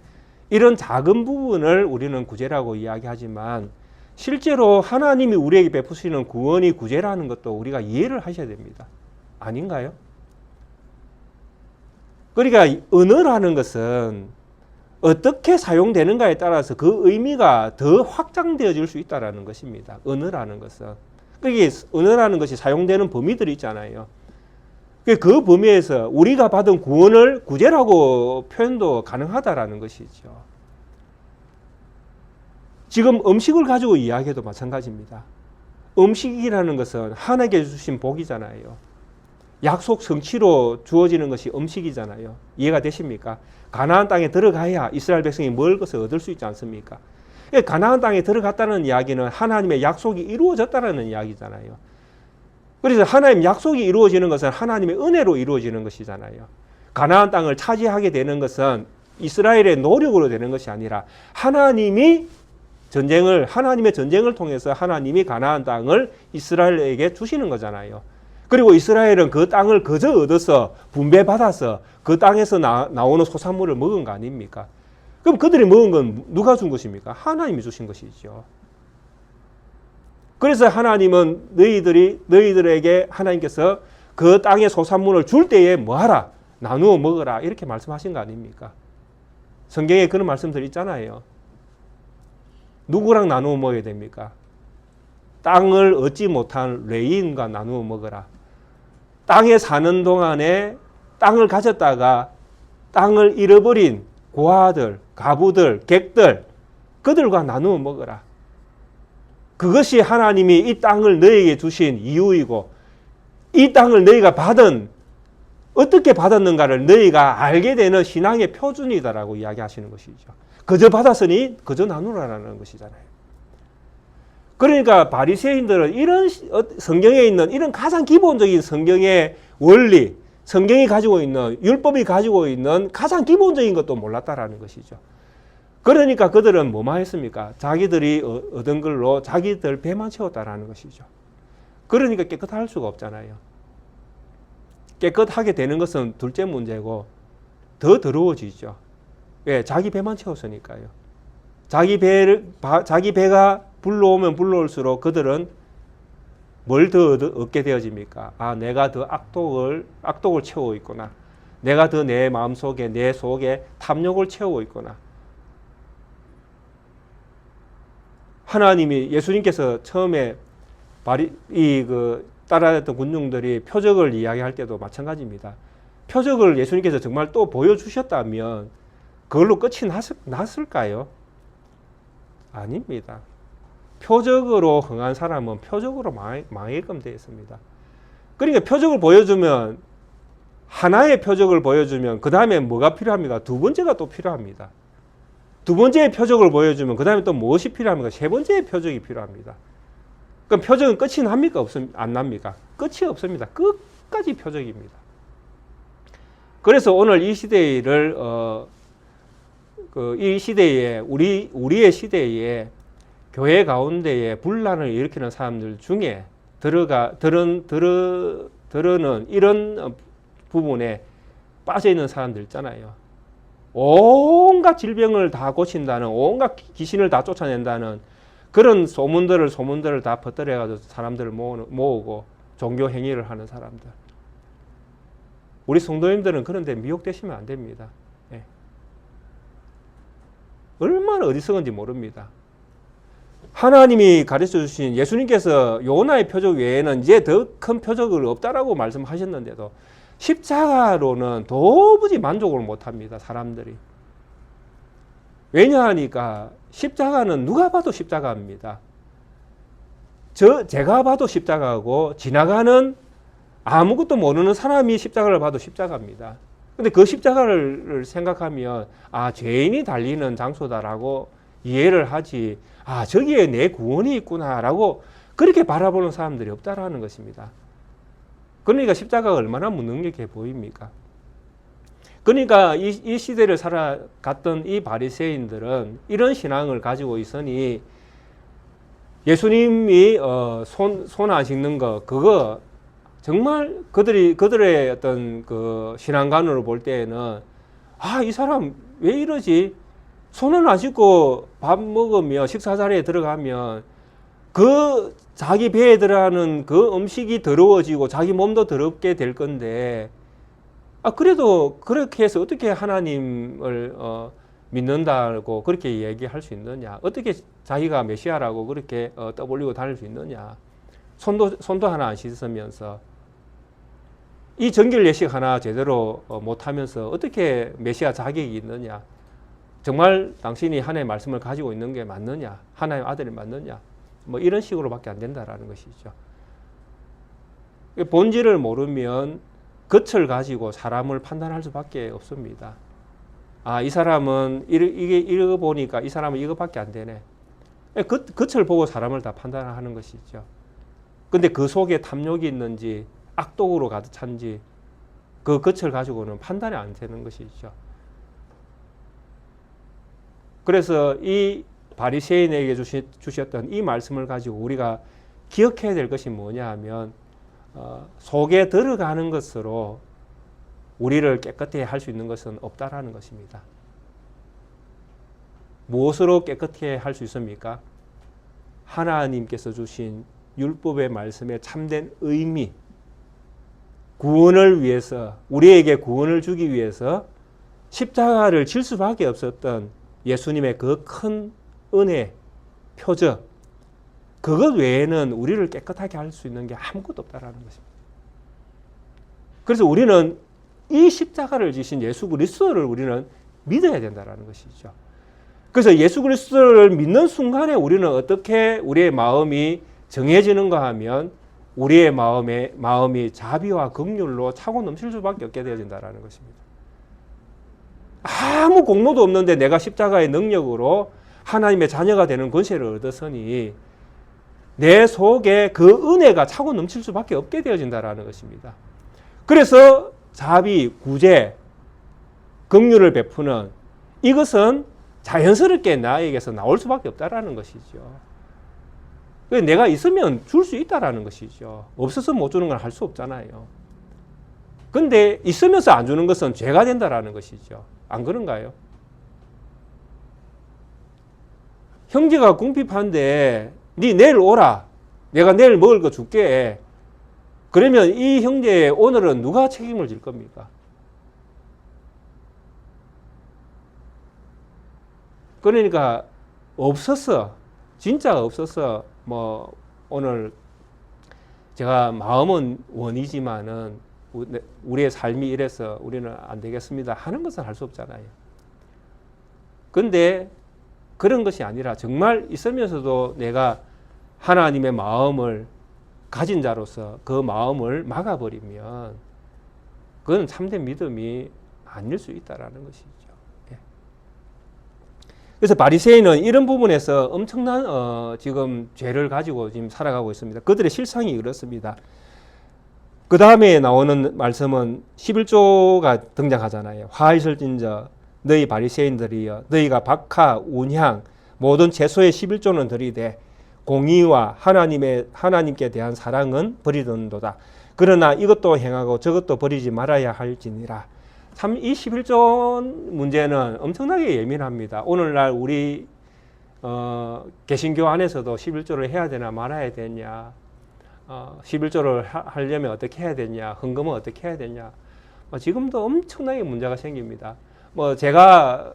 이런 작은 부분을 우리는 구제라고 이야기하지만 실제로 하나님이 우리에게 베푸시는 구원이 구제라는 것도 우리가 이해를 하셔야 됩니다. 아닌가요? 그러니까 언어라는 것은 어떻게 사용되는가에 따라서 그 의미가 더 확장되어질 수 있다는 것입니다. 언어라는 것은. 그게 언어라는 것이 사용되는 범위들이 있잖아요. 그 범위에서 우리가 받은 구원을 구제라고 표현도 가능하다라는 것이죠. 지금 음식을 가지고 이야기해도 마찬가지입니다. 음식이라는 것은 하나님께 주신 복이잖아요. 약속 성취로 주어지는 것이 음식이잖아요. 이해가 되십니까? 가나안 땅에 들어가야 이스라엘 백성이 먹을 것을 얻을 수 있지 않습니까? 가나안 땅에 들어갔다는 이야기는 하나님의 약속이 이루어졌다는 이야기잖아요. 그래서 하나님 약속이 이루어지는 것은 하나님의 은혜로 이루어지는 것이잖아요. 가나안 땅을 차지하게 되는 것은 이스라엘의 노력으로 되는 것이 아니라 하나님의 전쟁을 통해서 하나님이 가나안 땅을 이스라엘에게 주시는 거잖아요. 그리고 이스라엘은 그 땅을 거저 얻어서 분배받아서 그 땅에서 나오는 소산물을 먹은 거 아닙니까? 그럼 그들이 먹은 건 누가 준 것입니까? 하나님이 주신 것이죠. 그래서 하나님은 너희들에게 하나님께서 그 땅의 소산물을 줄 때에 뭐하라? 나누어 먹어라. 이렇게 말씀하신 거 아닙니까? 성경에 그런 말씀들이 있잖아요. 누구랑 나누어 먹어야 됩니까? 땅을 얻지 못한 레위인과 나누어 먹어라. 땅에 사는 동안에 땅을 가졌다가 땅을 잃어버린 고아들, 가부들, 객들, 그들과 나누어 먹어라. 그것이 하나님이 이 땅을 너에게 주신 이유이고 이 땅을 너희가 어떻게 받았는가를 너희가 알게 되는 신앙의 표준이다라고 이야기하시는 것이죠. 그저 받았으니 그저 나누라라는 것이잖아요. 그러니까 바리새인들은 이런 성경에 있는 이런 가장 기본적인 성경의 원리, 성경이 가지고 있는 율법이 가지고 있는 가장 기본적인 것도 몰랐다라는 것이죠. 그러니까 그들은 뭐만 했습니까? 자기들이 얻은 걸로 자기들 배만 채웠다라는 것이죠. 그러니까 깨끗할 수가 없잖아요. 깨끗하게 되는 것은 둘째 문제고 더 더러워지죠. 왜? 자기 배만 채웠으니까요. 자기 배가 불러오면 불러올수록 그들은 뭘 더 얻게 되어집니까? 아, 내가 더 악독을 채우고 있구나. 내가 더 내 마음속에, 내 속에 탐욕을 채우고 있구나. 하나님이, 예수님께서 처음에 따라했던 군중들이 표적을 이야기할 때도 마찬가지입니다. 표적을 예수님께서 정말 또 보여주셨다면 그걸로 끝이 났을까요? 아닙니다. 표적으로 흥한 사람은 표적으로 망하게끔 되어 있습니다. 그러니까 표적을 보여주면, 하나의 표적을 보여주면 그 다음에 뭐가 필요합니까? 두 번째가 또 필요합니다. 두 번째의 표적을 보여주면 그 다음에 또 무엇이 필요합니까? 세 번째의 표적이 필요합니다. 그럼 표적은 끝이 납니까? 안 납니까? 끝이 없습니다. 끝까지 표적입니다. 그래서 오늘 이 시대를 이 시대에 우리의 시대에 교회 가운데에 분란을 일으키는 사람들 중에 드러는 이런 부분에 빠져 있는 사람들 있잖아요. 온갖 질병을 다 고친다는, 온갖 귀신을 다 쫓아낸다는 그런 소문들을 다 퍼뜨려가지고 사람들을 모으고 종교 행위를 하는 사람들. 우리 성도님들은 그런데 미혹되시면 안 됩니다. 네. 얼마나 어리석은지 모릅니다. 하나님이 가르쳐 주신, 예수님께서 요나의 표적 외에는 이제 더 큰 표적을 없다라고 말씀하셨는데도 십자가로는 도무지 만족을 못합니다, 사람들이. 왜냐하니까 십자가는 누가 봐도 십자가입니다. 제가 봐도 십자가고 지나가는 아무것도 모르는 사람이 십자가를 봐도 십자가입니다. 근데 그 십자가를 생각하면 죄인이 달리는 장소다라고 이해를 하지, 저기에 내 구원이 있구나라고 그렇게 바라보는 사람들이 없다라는 것입니다. 그러니까 십자가가 얼마나 무능력해 보입니까? 그러니까 이 시대를 살아갔던 이 바리새인들은 이런 신앙을 가지고 있으니 예수님이 손 안 씻는 거, 그거 정말 그들의 어떤 그 신앙관으로 볼 때에는 이 사람 왜 이러지? 손을 안 씻고 밥 먹으며 식사 자리에 들어가면 그 자기 배에 들어가는 그 음식이 더러워지고 자기 몸도 더럽게 될 건데, 그래도 그렇게 해서 어떻게 하나님을 믿는다고 그렇게 얘기할 수 있느냐? 어떻게 자기가 메시아라고 그렇게 떠벌리고 다닐 수 있느냐? 손도 하나 안 씻으면서, 이 정결 예식 하나 제대로 못하면서 어떻게 메시아 자격이 있느냐? 정말 당신이 하나님의 말씀을 가지고 있는 게 맞느냐? 하나님의 아들이 맞느냐? 뭐 이런 식으로밖에 안 된다라는 것이죠. 본질을 모르면 겉을 가지고 사람을 판단할 수밖에 없습니다. 이 사람은 이거 보니까 이 사람은 이거밖에 안 되네. 겉을 보고 사람을 다 판단하는 것이죠. 근데 그 속에 탐욕이 있는지 악독으로 가득 찬지 그 겉을 가지고는 판단이 안 되는 것이죠. 그래서 이 바리새인에게 주셨던 이 말씀을 가지고 우리가 기억해야 될 것이 뭐냐 하면, 속에 들어가는 것으로 우리를 깨끗이 할 수 있는 것은 없다라는 것입니다. 무엇으로 깨끗이 할 수 있습니까? 하나님께서 주신 율법의 말씀에 참된 의미, 구원을 위해서, 우리에게 구원을 주기 위해서 십자가를 질 수밖에 없었던 예수님의 그 큰 은혜, 표적, 그것 외에는 우리를 깨끗하게 할 수 있는 게 아무것도 없다라는 것입니다. 그래서 우리는 이 십자가를 지신 예수 그리스도를 우리는 믿어야 된다는 것이죠. 그래서 예수 그리스도를 믿는 순간에 우리는 어떻게 우리의 마음이 정해지는가 하면 우리의 마음이 자비와 긍휼로 차고 넘칠 수밖에 없게 되어진다는 것입니다. 아무 공로도 없는데 내가 십자가의 능력으로 하나님의 자녀가 되는 권세를 얻었으니 내 속에 그 은혜가 차고 넘칠 수밖에 없게 되어진다는 것입니다. 그래서 자비, 구제, 긍휼을 베푸는 이것은 자연스럽게 나에게서 나올 수밖에 없다라는 것이죠. 내가 있으면 줄 수 있다라는 것이죠. 없어서 못 주는 건 할 수 없잖아요. 근데 있으면서 안 주는 것은 죄가 된다라는 것이죠. 안 그런가요? 형제가 궁핍한데 네 내일 오라. 내가 내일 먹을 거 줄게. 그러면 이 형제의 오늘은 누가 책임을 질 겁니까? 그러니까 없었어. 진짜 없어서 뭐 오늘 제가 마음은 원이지만은 우리의 삶이 이래서 우리는 안 되겠습니다 하는 것은 할 수 없잖아요. 근데 그런 것이 아니라 정말 있으면서도 내가 하나님의 마음을 가진 자로서 그 마음을 막아버리면 그건 참된 믿음이 아닐 수 있다라는 것이죠. 예. 그래서 바리새인은 이런 부분에서 엄청난 지금 죄를 가지고 지금 살아가고 있습니다. 그들의 실상이 그렇습니다. 그 다음에 나오는 말씀은 11조가 등장하잖아요. 화이슬진저 너희 바리새인들이여 너희가 박하, 운향 모든 채소의 11조는 들이되 공의와 하나님께 대한 사랑은 버리던도다. 그러나 이것도 행하고 저것도 버리지 말아야 할지니라. 참 이 11조 문제는 엄청나게 예민합니다. 오늘날 우리 개신교 안에서도 11조를 해야 되나 말아야 되냐, 11조를 하려면 어떻게 해야 되냐, 헌금은 어떻게 해야 되냐, 지금도 엄청나게 문제가 생깁니다. 제가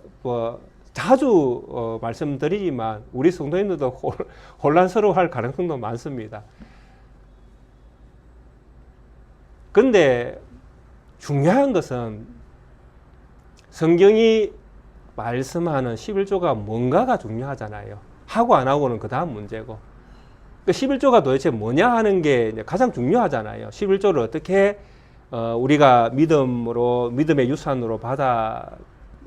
자주 말씀드리지만 우리 성도님들도 혼란스러워할 가능성도 많습니다. 근데 중요한 것은 성경이 말씀하는 11조가 뭔가가 중요하잖아요. 하고 안 하고는 그 다음 문제고. 11조가 도대체 뭐냐 하는 게 가장 중요하잖아요. 11조를 어떻게 우리가 믿음의 유산으로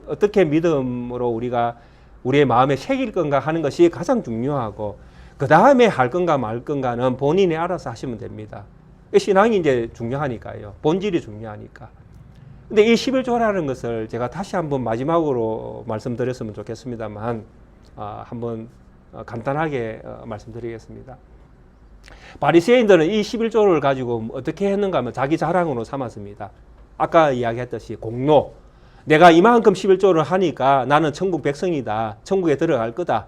어떻게 믿음으로 우리가 우리의 마음에 새길 건가 하는 것이 가장 중요하고, 그 다음에 할 건가 말 건가는 본인이 알아서 하시면 됩니다. 신앙이 이제 중요하니까요. 본질이 중요하니까. 근데 이 11조라는 것을 제가 다시 한번 마지막으로 말씀드렸으면 좋겠습니다만, 한번 간단하게 말씀드리겠습니다. 바리새인들은 이 11조를 가지고 어떻게 했는가 하면 자기 자랑으로 삼았습니다. 아까 이야기했듯이 공로. 내가 이만큼 11조를 하니까 나는 천국 백성이다. 천국에 들어갈 거다.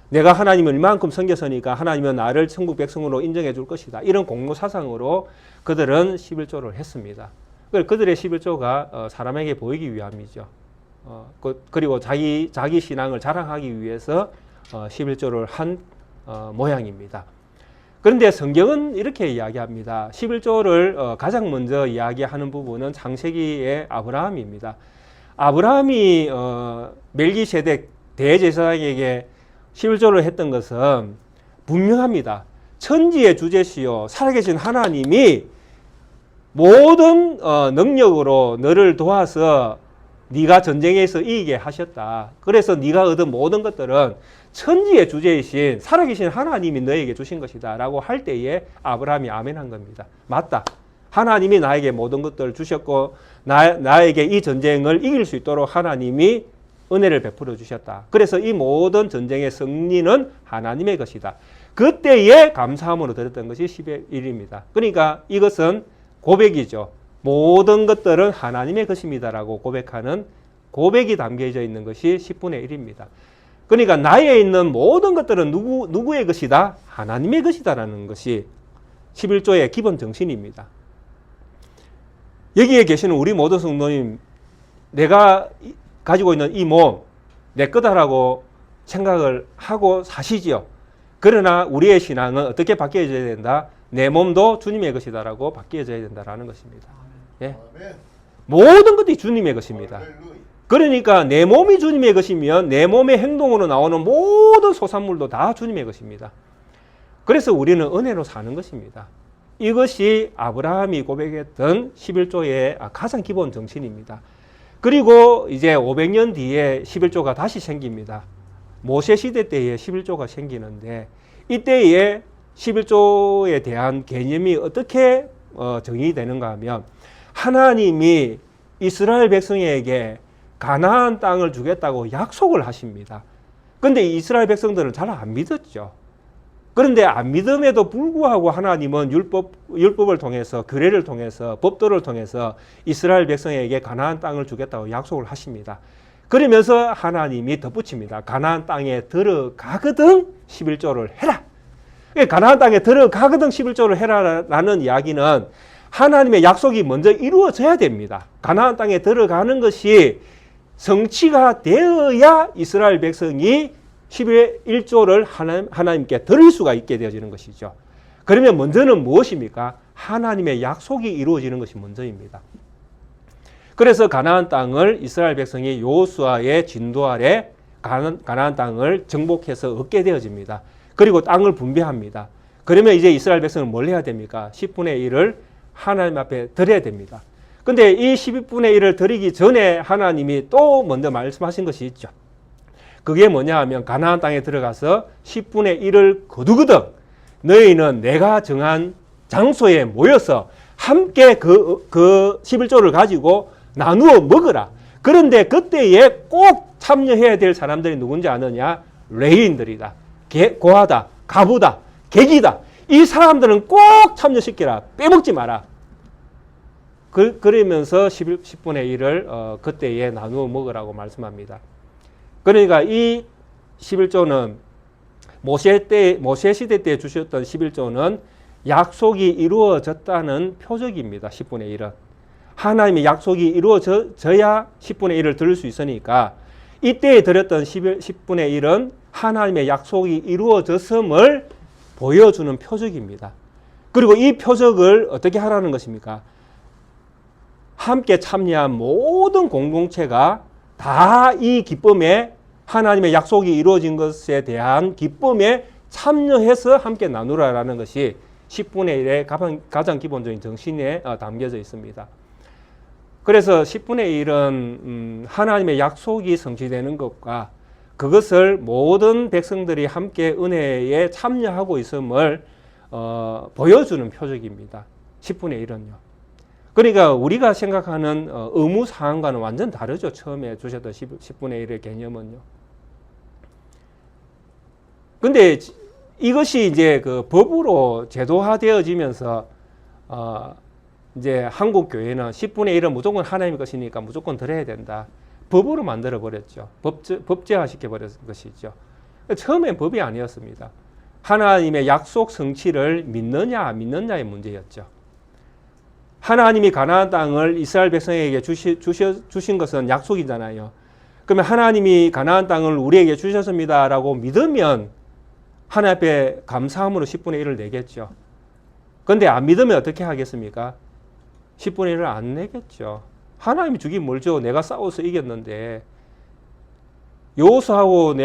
내가 하나님을 이만큼 섬겼으니까 하나님은 나를 천국 백성으로 인정해 줄 것이다. 이런 공로 사상으로 그들은 11조를 했습니다. 그들의 11조가 사람에게 보이기 위함이죠. 그리고 자기 신앙을 자랑하기 위해서 11조를 한 모양입니다. 그런데 성경은 이렇게 이야기합니다. 11조를 가장 먼저 이야기하는 부분은 창세기의 아브라함입니다. 아브라함이 멜기세덱 대제사장에게 11조를 했던 것은 분명합니다. 천지의 주제시요 살아계신 하나님이 모든 능력으로 너를 도와서 네가 전쟁에서 이기게 하셨다. 그래서 네가 얻은 모든 것들은 천지의 주제이신 살아계신 하나님이 너에게 주신 것이다 라고 할 때에 아브라함이 아멘한 겁니다. 맞다. 하나님이 나에게 모든 것들을 주셨고 나에게 이 전쟁을 이길 수 있도록 하나님이 은혜를 베풀어 주셨다. 그래서 이 모든 전쟁의 승리는 하나님의 것이다. 그때에 감사함으로 드렸던 것이 10의 1입니다. 그러니까 이것은 고백이죠. 모든 것들은 하나님의 것입니다라고 고백하는 고백이 담겨져 있는 것이 10분의 1입니다. 그러니까 나에 있는 모든 것들은 누구의 것이다? 하나님의 것이다라는 것이 11조의 기본 정신입니다. 여기에 계시는 우리 모든 성도님, 내가 가지고 있는 이 몸, 내 거다라고 생각을 하고 사시지요. 그러나 우리의 신앙은 어떻게 바뀌어져야 된다? 내 몸도 주님의 것이다라고 바뀌어져야 된다라는 것입니다. 예. 모든 것이 주님의 것입니다. 그러니까 내 몸이 주님의 것이면 내 몸의 행동으로 나오는 모든 소산물도 다 주님의 것입니다. 그래서 우리는 은혜로 사는 것입니다. 이것이 아브라함이 고백했던 11조의 가장 기본 정신입니다. 그리고 이제 500년 뒤에 11조가 다시 생깁니다. 모세 시대 때에 11조가 생기는데 이때에 11조에 대한 개념이 어떻게 정의되는가 하면 하나님이 이스라엘 백성에게 가나안 땅을 주겠다고 약속을 하십니다. 그런데 이스라엘 백성들은 잘 안 믿었죠. 그런데 안 믿음에도 불구하고 하나님은 율법을 통해서 규례를 통해서 법도를 통해서 이스라엘 백성에게 가나안 땅을 주겠다고 약속을 하십니다. 그러면서 하나님이 덧붙입니다. 가나안 땅에 들어가거든 11조를 해라. 가나안 땅에 들어가거든 11조를 해라라는 이야기는 하나님의 약속이 먼저 이루어져야 됩니다. 가나안 땅에 들어가는 것이 성취가 되어야 이스라엘 백성이 11조를 하나님께 드릴 수가 있게 되어지는 것이죠. 그러면 먼저는 무엇입니까? 하나님의 약속이 이루어지는 것이 먼저입니다. 그래서 가나안 땅을 이스라엘 백성이 여호수아의 진도 아래 가나안 땅을 정복해서 얻게 되어집니다. 그리고 땅을 분배합니다. 그러면 이제 이스라엘 백성은 뭘 해야 됩니까? 10분의 1을 하나님 앞에 드려야 됩니다. 근데 이 12분의 1을 드리기 전에 하나님이 또 먼저 말씀하신 것이 있죠. 그게 뭐냐 하면 가나안 땅에 들어가서 10분의 1을 거두거든 너희는 내가 정한 장소에 모여서 함께 그 11조를 가지고 나누어 먹으라. 그런데 그때에 꼭 참여해야 될 사람들이 누군지 아느냐? 레위인들이다. 고하다, 가부다, 객이다. 이 사람들은 꼭 참여시켜라. 빼먹지 마라. 그러면서 10분의 1을 그때에 나누어 먹으라고 말씀합니다. 그러니까 이 11조는 모세 시대 때 주셨던 11조는 약속이 이루어졌다는 표적입니다. 10분의 1은. 하나님의 약속이 이루어져야 10분의 1을 드릴 수 있으니까 이때에 드렸던 10분의 1은 하나님의 약속이 이루어졌음을 보여주는 표적입니다. 그리고 이 표적을 어떻게 하라는 것입니까? 함께 참여한 모든 공동체가 다 이 기쁨에 하나님의 약속이 이루어진 것에 대한 기쁨에 참여해서 함께 나누라라는 것이 10분의 1의 가장 기본적인 정신에 담겨져 있습니다. 그래서 10분의 1은 하나님의 약속이 성취되는 것과 그것을 모든 백성들이 함께 은혜에 참여하고 있음을 보여주는 표적입니다. 10분의 1은요. 그러니까 우리가 생각하는 의무사항과는 완전 다르죠. 처음에 주셨던 10분의 1의 개념은요. 근데 이것이 이제 그 법으로 제도화되어지면서 이제 한국 교회는 10분의 1은 무조건 하나님의 것이니까 무조건 드려야 된다. 법으로 만들어 버렸죠. 법제화 시켜 버린 것이죠. 처음엔 법이 아니었습니다. 하나님의 약속 성취를 믿느냐 안 믿느냐의 문제였죠. 하나님이 가나안 땅을 이스라엘 백성에게 주신 것은 약속이잖아요. 그러면 하나님이 가나안 땅을 우리에게 주셨습니다라고 믿으면 하나님 앞에 감사함으로 10분의 1을 내겠죠. 그런데 안 믿으면 어떻게 하겠습니까? 10분의 1을 안 내겠죠. 하나님이 주긴 뭘 줘. 내가 싸워서 이겼는데 여호수아하고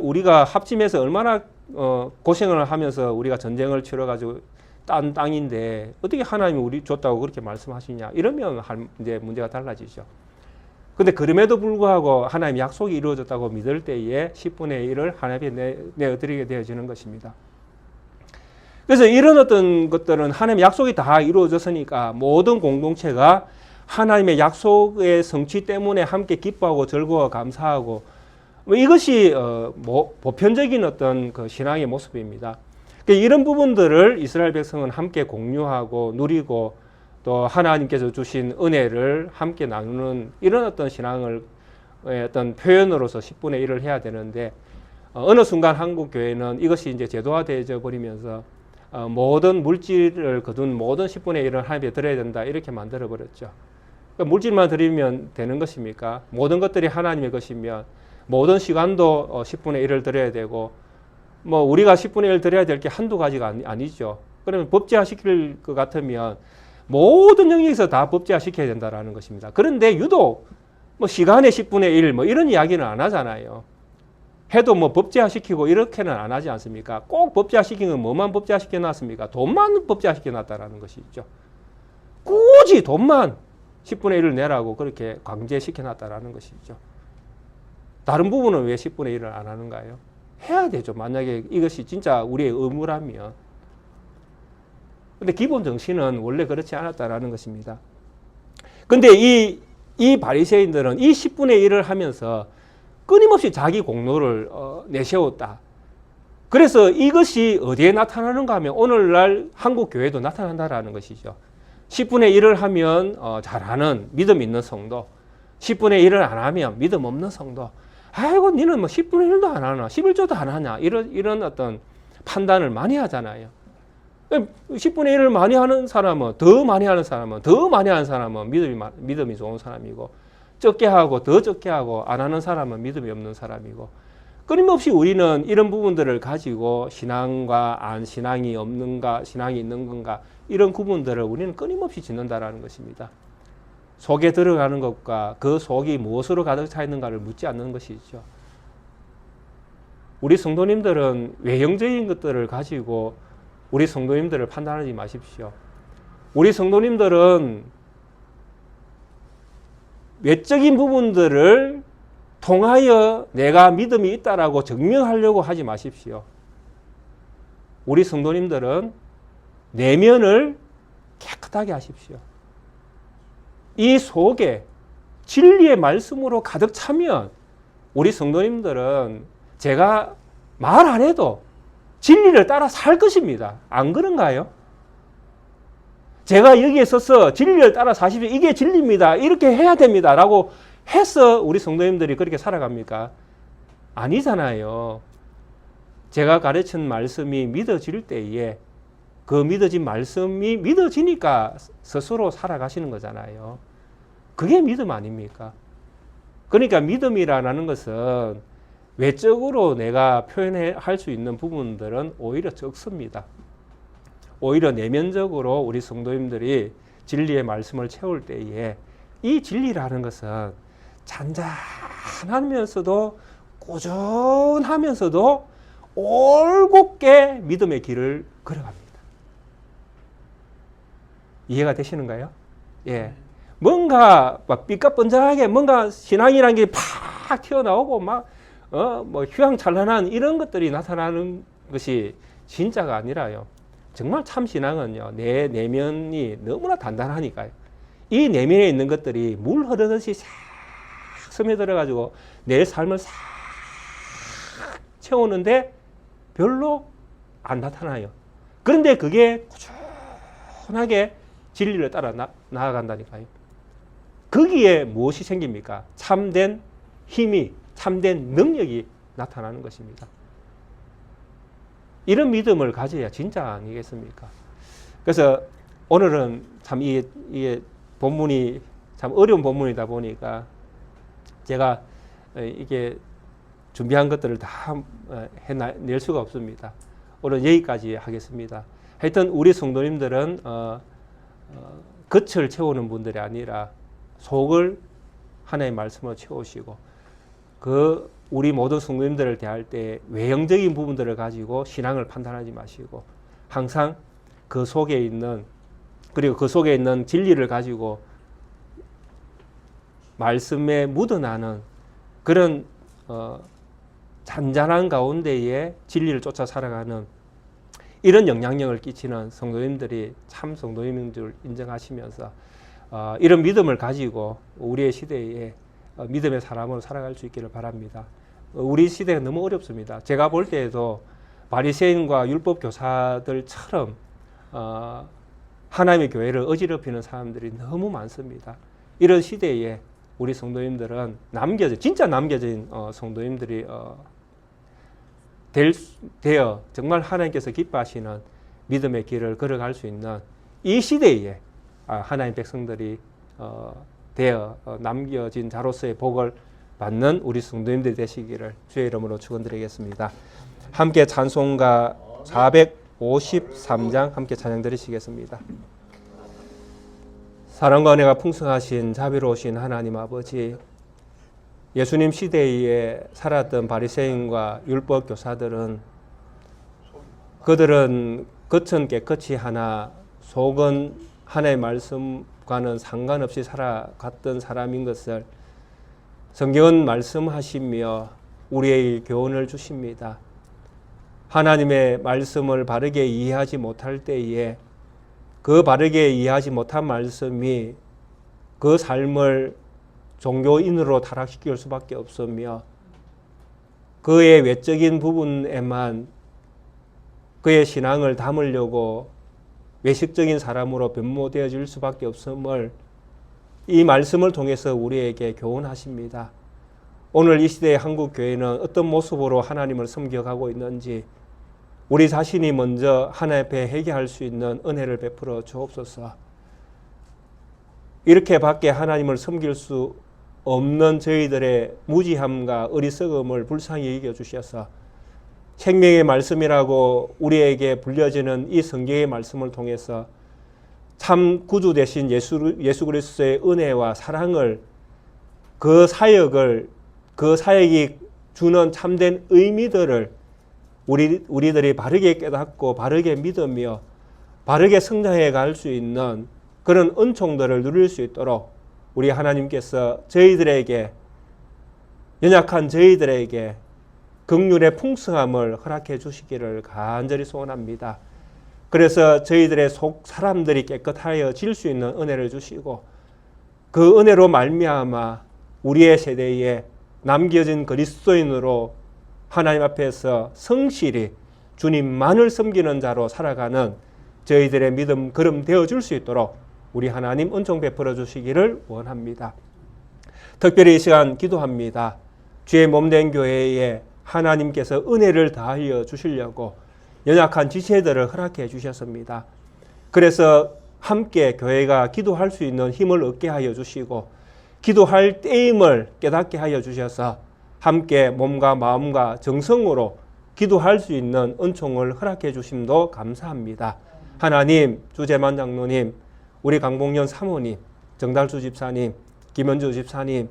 우리가 합심해서 얼마나 고생을 하면서 우리가 전쟁을 치러가지고 딴 땅인데 어떻게 하나님이 우리 줬다고 그렇게 말씀하시냐. 이러면 이제 문제가 달라지죠. 근데 그럼에도 불구하고 하나님 약속이 이루어졌다고 믿을 때에 10분의 1을 하나님께 내어드리게 되어지는 것입니다. 그래서 이런 어떤 것들은 하나님의 약속이 다 이루어졌으니까 모든 공동체가 하나님의 약속의 성취 때문에 함께 기뻐하고 즐거워 감사하고 이것이 보편적인 어떤 그 신앙의 모습입니다. 이런 부분들을 이스라엘 백성은 함께 공유하고 누리고 또 하나님께서 주신 은혜를 함께 나누는 이런 어떤 신앙을 어떤 표현으로서 10분의 1을 해야 되는데 어느 순간 한국 교회는 이것이 이제 제도화되어 버리면서 모든 물질을 거둔 모든 10분의 1을 하나님께 드려야 된다 이렇게 만들어 버렸죠. 그러니까 물질만 드리면 되는 것입니까? 모든 것들이 하나님의 것이면 모든 시간도 10분의 1을 드려야 되고 뭐 우리가 10분의 1 드려야 될 게 한두 가지가 아니죠. 그러면 법제화 시킬 것 같으면 모든 영역에서 다 법제화 시켜야 된다는 것입니다. 그런데 유독 뭐 시간의 10분의 1 뭐 이런 이야기는 안 하잖아요. 해도 뭐 법제화시키고 이렇게는 안 하지 않습니까? 꼭 법제화시킨 건 뭐만 법제화시켜 놨습니까? 돈만 법제화시켜 놨다라는 것이죠. 굳이 돈만 10분의 1을 내라고 그렇게 강제시켜 놨다라는 것이죠. 다른 부분은 왜 10분의 1을 안 하는가요? 해야 되죠. 만약에 이것이 진짜 우리의 의무라면. 근데 기본 정신은 원래 그렇지 않았다라는 것입니다. 근데 이 바리새인들은 이 10분의 1을 하면서 끊임없이 자기 공로를 내세웠다. 그래서 이것이 어디에 나타나는가 하면 오늘날 한국 교회도 나타난다라는 것이죠. 10분의 1을 하면 잘하는 믿음 있는 성도, 10분의 1을 안 하면 믿음 없는 성도. 아이고 니는 뭐 10분의 1도 안 하나 11조도 안 하냐 이런 어떤 판단을 많이 하잖아요. 10분의 1을 많이 하는 사람은 더 많이 하는 사람은 믿음이 좋은 사람이고, 적게 하고 더 적게 하고 안 하는 사람은 믿음이 없는 사람이고, 끊임없이 우리는 이런 부분들을 가지고 신앙과 안 신앙이 없는가, 신앙이 있는 건가, 이런 구분들을 우리는 끊임없이 짓는다라는 것입니다. 속에 들어가는 것과 그 속이 무엇으로 가득 차 있는가를 묻지 않는 것이죠. 우리 성도님들은 외형적인 것들을 가지고 우리 성도님들을 판단하지 마십시오. 우리 성도님들은 외적인 부분들을 통하여 내가 믿음이 있다라고 증명하려고 하지 마십시오. 우리 성도님들은 내면을 깨끗하게 하십시오. 이 속에 진리의 말씀으로 가득 차면 우리 성도님들은 제가 말 안 해도 진리를 따라 살 것입니다. 안 그런가요? 제가 여기에 서서 진리를 따라 사십시오. 이게 진리입니다. 이렇게 해야 됩니다. 라고 해서 우리 성도님들이 그렇게 살아갑니까? 아니잖아요. 제가 가르친 말씀이 믿어질 때에 그 믿어진 말씀이 믿어지니까 스스로 살아가시는 거잖아요. 그게 믿음 아닙니까? 그러니까 믿음이라는 것은 외적으로 내가 표현할 수 있는 부분들은 오히려 적습니다. 오히려 내면적으로 우리 성도님들이 진리의 말씀을 채울 때에 이 진리라는 것은 잔잔하면서도 꾸준하면서도 올곧게 믿음의 길을 걸어갑니다. 이해가 되시는가요? 예. 뭔가 막 삐까뻔쩍하게 뭔가 신앙이라는 게 팍 튀어나오고 막 뭐 휘황찬란한 이런 것들이 나타나는 것이 진짜가 아니라요. 정말 참 신앙은요, 내 내면이 너무나 단단하니까요. 이 내면에 있는 것들이 물 흐르듯이 싹 스며들어가지고 내 삶을 싹 채우는데 별로 안 나타나요. 그런데 그게 꾸준하게 진리를 따라 나아간다니까요. 거기에 무엇이 생깁니까? 참된 힘이, 참된 능력이 나타나는 것입니다. 이런 믿음을 가져야 진짜 아니겠습니까? 그래서 오늘은 참 이게 본문이 참 어려운 본문이다 보니까 제가 이게 준비한 것들을 다 해낼 수가 없습니다. 오늘 여기까지 하겠습니다. 하여튼 우리 성도님들은 겉을 채우는 분들이 아니라 속을 하나님의 말씀으로 채우시고, 그 우리 모든 성도님들을 대할 때 외형적인 부분들을 가지고 신앙을 판단하지 마시고 항상 그 속에 있는, 그리고 그 속에 있는 진리를 가지고 말씀에 묻어나는 그런 잔잔한 가운데에 진리를 쫓아 살아가는 이런 영향력을 끼치는 성도님들이 참 성도님인 줄 인정하시면서 이런 믿음을 가지고 우리의 시대에 믿음의 사람으로 살아갈 수 있기를 바랍니다. 우리 시대가 너무 어렵습니다. 제가 볼 때에도 바리새인과 율법 교사들처럼 하나님의 교회를 어지럽히는 사람들이 너무 많습니다. 이런 시대에 우리 성도님들은 진짜 남겨진 성도님들이 되어 정말 하나님께서 기뻐하시는 믿음의 길을 걸어갈 수 있는 이 시대에 하나님 백성들이 되어 남겨진 자로서의 복을 받는 우리 성도님들이 되시기를 주의 이름으로 축원드리겠습니다. 함께 찬송가 453장 함께 찬양 드리시겠습니다. 사랑과 은혜가 풍성하신 자비로우신 하나님 아버지, 예수님 시대에 살았던 바리새인과 율법 교사들은 그들은 겉은 깨끗이 하나 속은 하나의 말씀과는 상관없이 살아갔던 사람인 것을 성경은 말씀하시며 우리의 교훈을 주십니다. 하나님의 말씀을 바르게 이해하지 못할 때에 그 바르게 이해하지 못한 말씀이 그 삶을 종교인으로 타락시킬 수밖에 없으며 그의 외적인 부분에만 그의 신앙을 담으려고 외식적인 사람으로 변모되어질 수밖에 없음을 이 말씀을 통해서 우리에게 교훈하십니다. 오늘 이 시대의 한국 교회는 어떤 모습으로 하나님을 섬겨가고 있는지 우리 자신이 먼저 하나님 앞에 회개할 수 있는 은혜를 베풀어 주옵소서. 이렇게밖에 하나님을 섬길 수 없는 저희들의 무지함과 어리석음을 불쌍히 여겨주셔서 생명의 말씀이라고 우리에게 불려지는 이 성경의 말씀을 통해서 참 구주 되신 예수 그리스도의 은혜와 사랑을 그 사역이 주는 참된 의미들을 우리들이 바르게 깨닫고 바르게 믿으며 바르게 성장해 갈 수 있는 그런 은총들을 누릴 수 있도록 우리 하나님께서 저희들에게 연약한 저희들에게 긍휼의 풍성함을 허락해 주시기를 간절히 소원합니다. 그래서 저희들의 속 사람들이 깨끗하여질 수 있는 은혜를 주시고 그 은혜로 말미암아 우리의 세대에 남겨진 그리스도인으로 하나님 앞에서 성실히 주님만을 섬기는 자로 살아가는 저희들의 믿음 걸음 되어줄 수 있도록 우리 하나님 은총 베풀어 주시기를 원합니다. 특별히 이 시간 기도합니다. 주의 몸된 교회에 하나님께서 은혜를 다하여 주시려고 연약한 지체들을 허락해 주셨습니다. 그래서 함께 교회가 기도할 수 있는 힘을 얻게 하여 주시고 기도할 때임을 깨닫게 하여 주셔서 함께 몸과 마음과 정성으로 기도할 수 있는 은총을 허락해 주심도 감사합니다. 하나님, 주재만 장로님, 우리 강봉년 사모님, 정달수 집사님, 김현주 집사님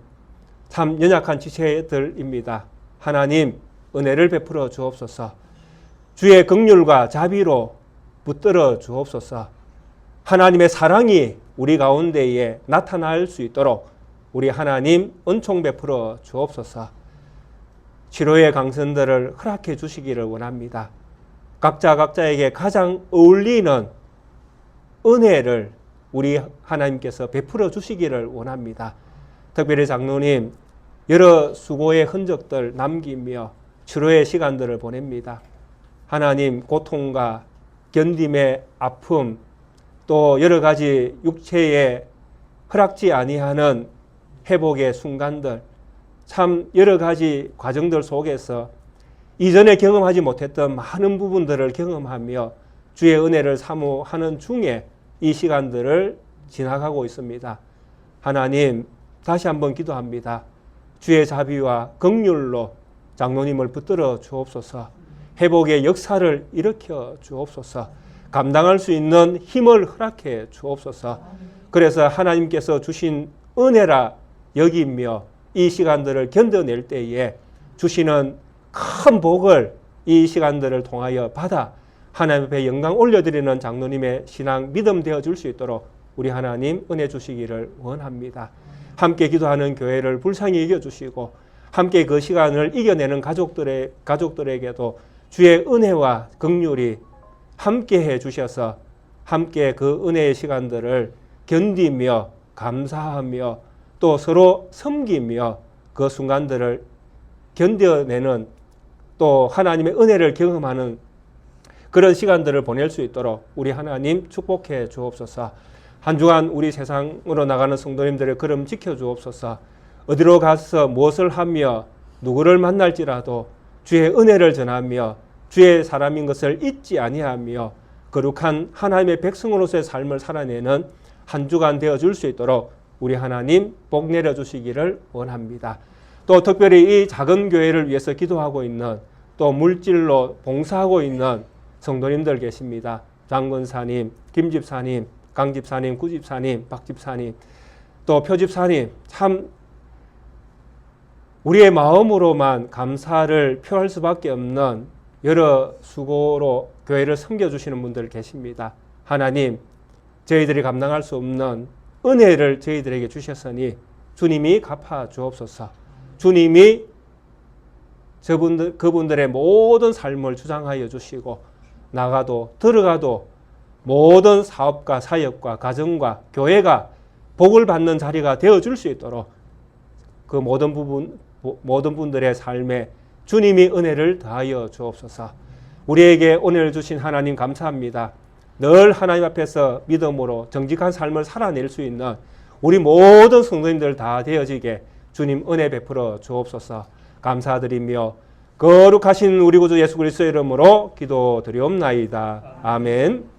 참 연약한 지체들입니다. 하나님 은혜를 베풀어 주옵소서. 주의 긍휼과 자비로 붙들어 주옵소서. 하나님의 사랑이 우리 가운데에 나타날 수 있도록 우리 하나님 은총 베풀어 주옵소서. 치료의 강선들을 허락해 주시기를 원합니다. 각자에게 가장 어울리는 은혜를 우리 하나님께서 베풀어 주시기를 원합니다. 특별히 장로님 여러 수고의 흔적들 남기며 치료의 시간들을 보냅니다. 하나님 고통과 견딤의 아픔 또 여러 가지 육체에 허락지 아니하는 회복의 순간들 참 여러 가지 과정들 속에서 이전에 경험하지 못했던 많은 부분들을 경험하며 주의 은혜를 사모하는 중에 이 시간들을 지나가고 있습니다. 하나님 다시 한번 기도합니다. 주의 자비와 긍휼로 장로님을 붙들어 주옵소서. 회복의 역사를 일으켜 주옵소서. 감당할 수 있는 힘을 허락해 주옵소서. 그래서 하나님께서 주신 은혜라 여기며 이 시간들을 견뎌낼 때에 주시는 큰 복을 이 시간들을 통하여 받아 하나님 앞에 영광 올려드리는 장로님의 신앙 믿음 되어줄 수 있도록 우리 하나님 은혜 주시기를 원합니다. 함께 기도하는 교회를 불쌍히 이겨주시고 함께 그 시간을 이겨내는 가족들에게도 주의 은혜와 긍휼이 함께해 주셔서 함께 그 은혜의 시간들을 견디며 감사하며 또 서로 섬기며 그 순간들을 견뎌내는 또 하나님의 은혜를 경험하는 그런 시간들을 보낼 수 있도록 우리 하나님 축복해 주옵소서. 한 주간 우리 세상으로 나가는 성도님들의 걸음 지켜 주옵소서. 어디로 가서 무엇을 하며 누구를 만날지라도 주의 은혜를 전하며 주의 사람인 것을 잊지 아니하며 거룩한 하나님의 백성으로서의 삶을 살아내는 한 주간 되어줄 수 있도록 우리 하나님 복 내려주시기를 원합니다. 또 특별히 이 작은 교회를 위해서 기도하고 있는 또 물질로 봉사하고 있는 성도님들 계십니다. 장건사님, 김집사님, 강집사님, 구집사님, 박집사님, 또 표집사님 참 우리의 마음으로만 감사를 표할 수밖에 없는 여러 수고로 교회를 섬겨주시는 분들 계십니다. 하나님, 저희들이 감당할 수 없는 은혜를 저희들에게 주셨으니 주님이 갚아 주옵소서. 주님이 그분들의 모든 삶을 주장하여 주시고 나가도 들어가도 모든 사업과 사역과 가정과 교회가 복을 받는 자리가 되어줄 수 있도록 그 모든 분들의 삶에 주님이 은혜를 더하여 주옵소서. 우리에게 오늘 주신 하나님 감사합니다. 늘 하나님 앞에서 믿음으로 정직한 삶을 살아낼 수 있는 우리 모든 성도님들 다 되어지게 주님 은혜 베풀어 주옵소서. 감사드리며 거룩하신 우리 구주 예수 그리스도의 이름으로 기도드리옵나이다. 아멘.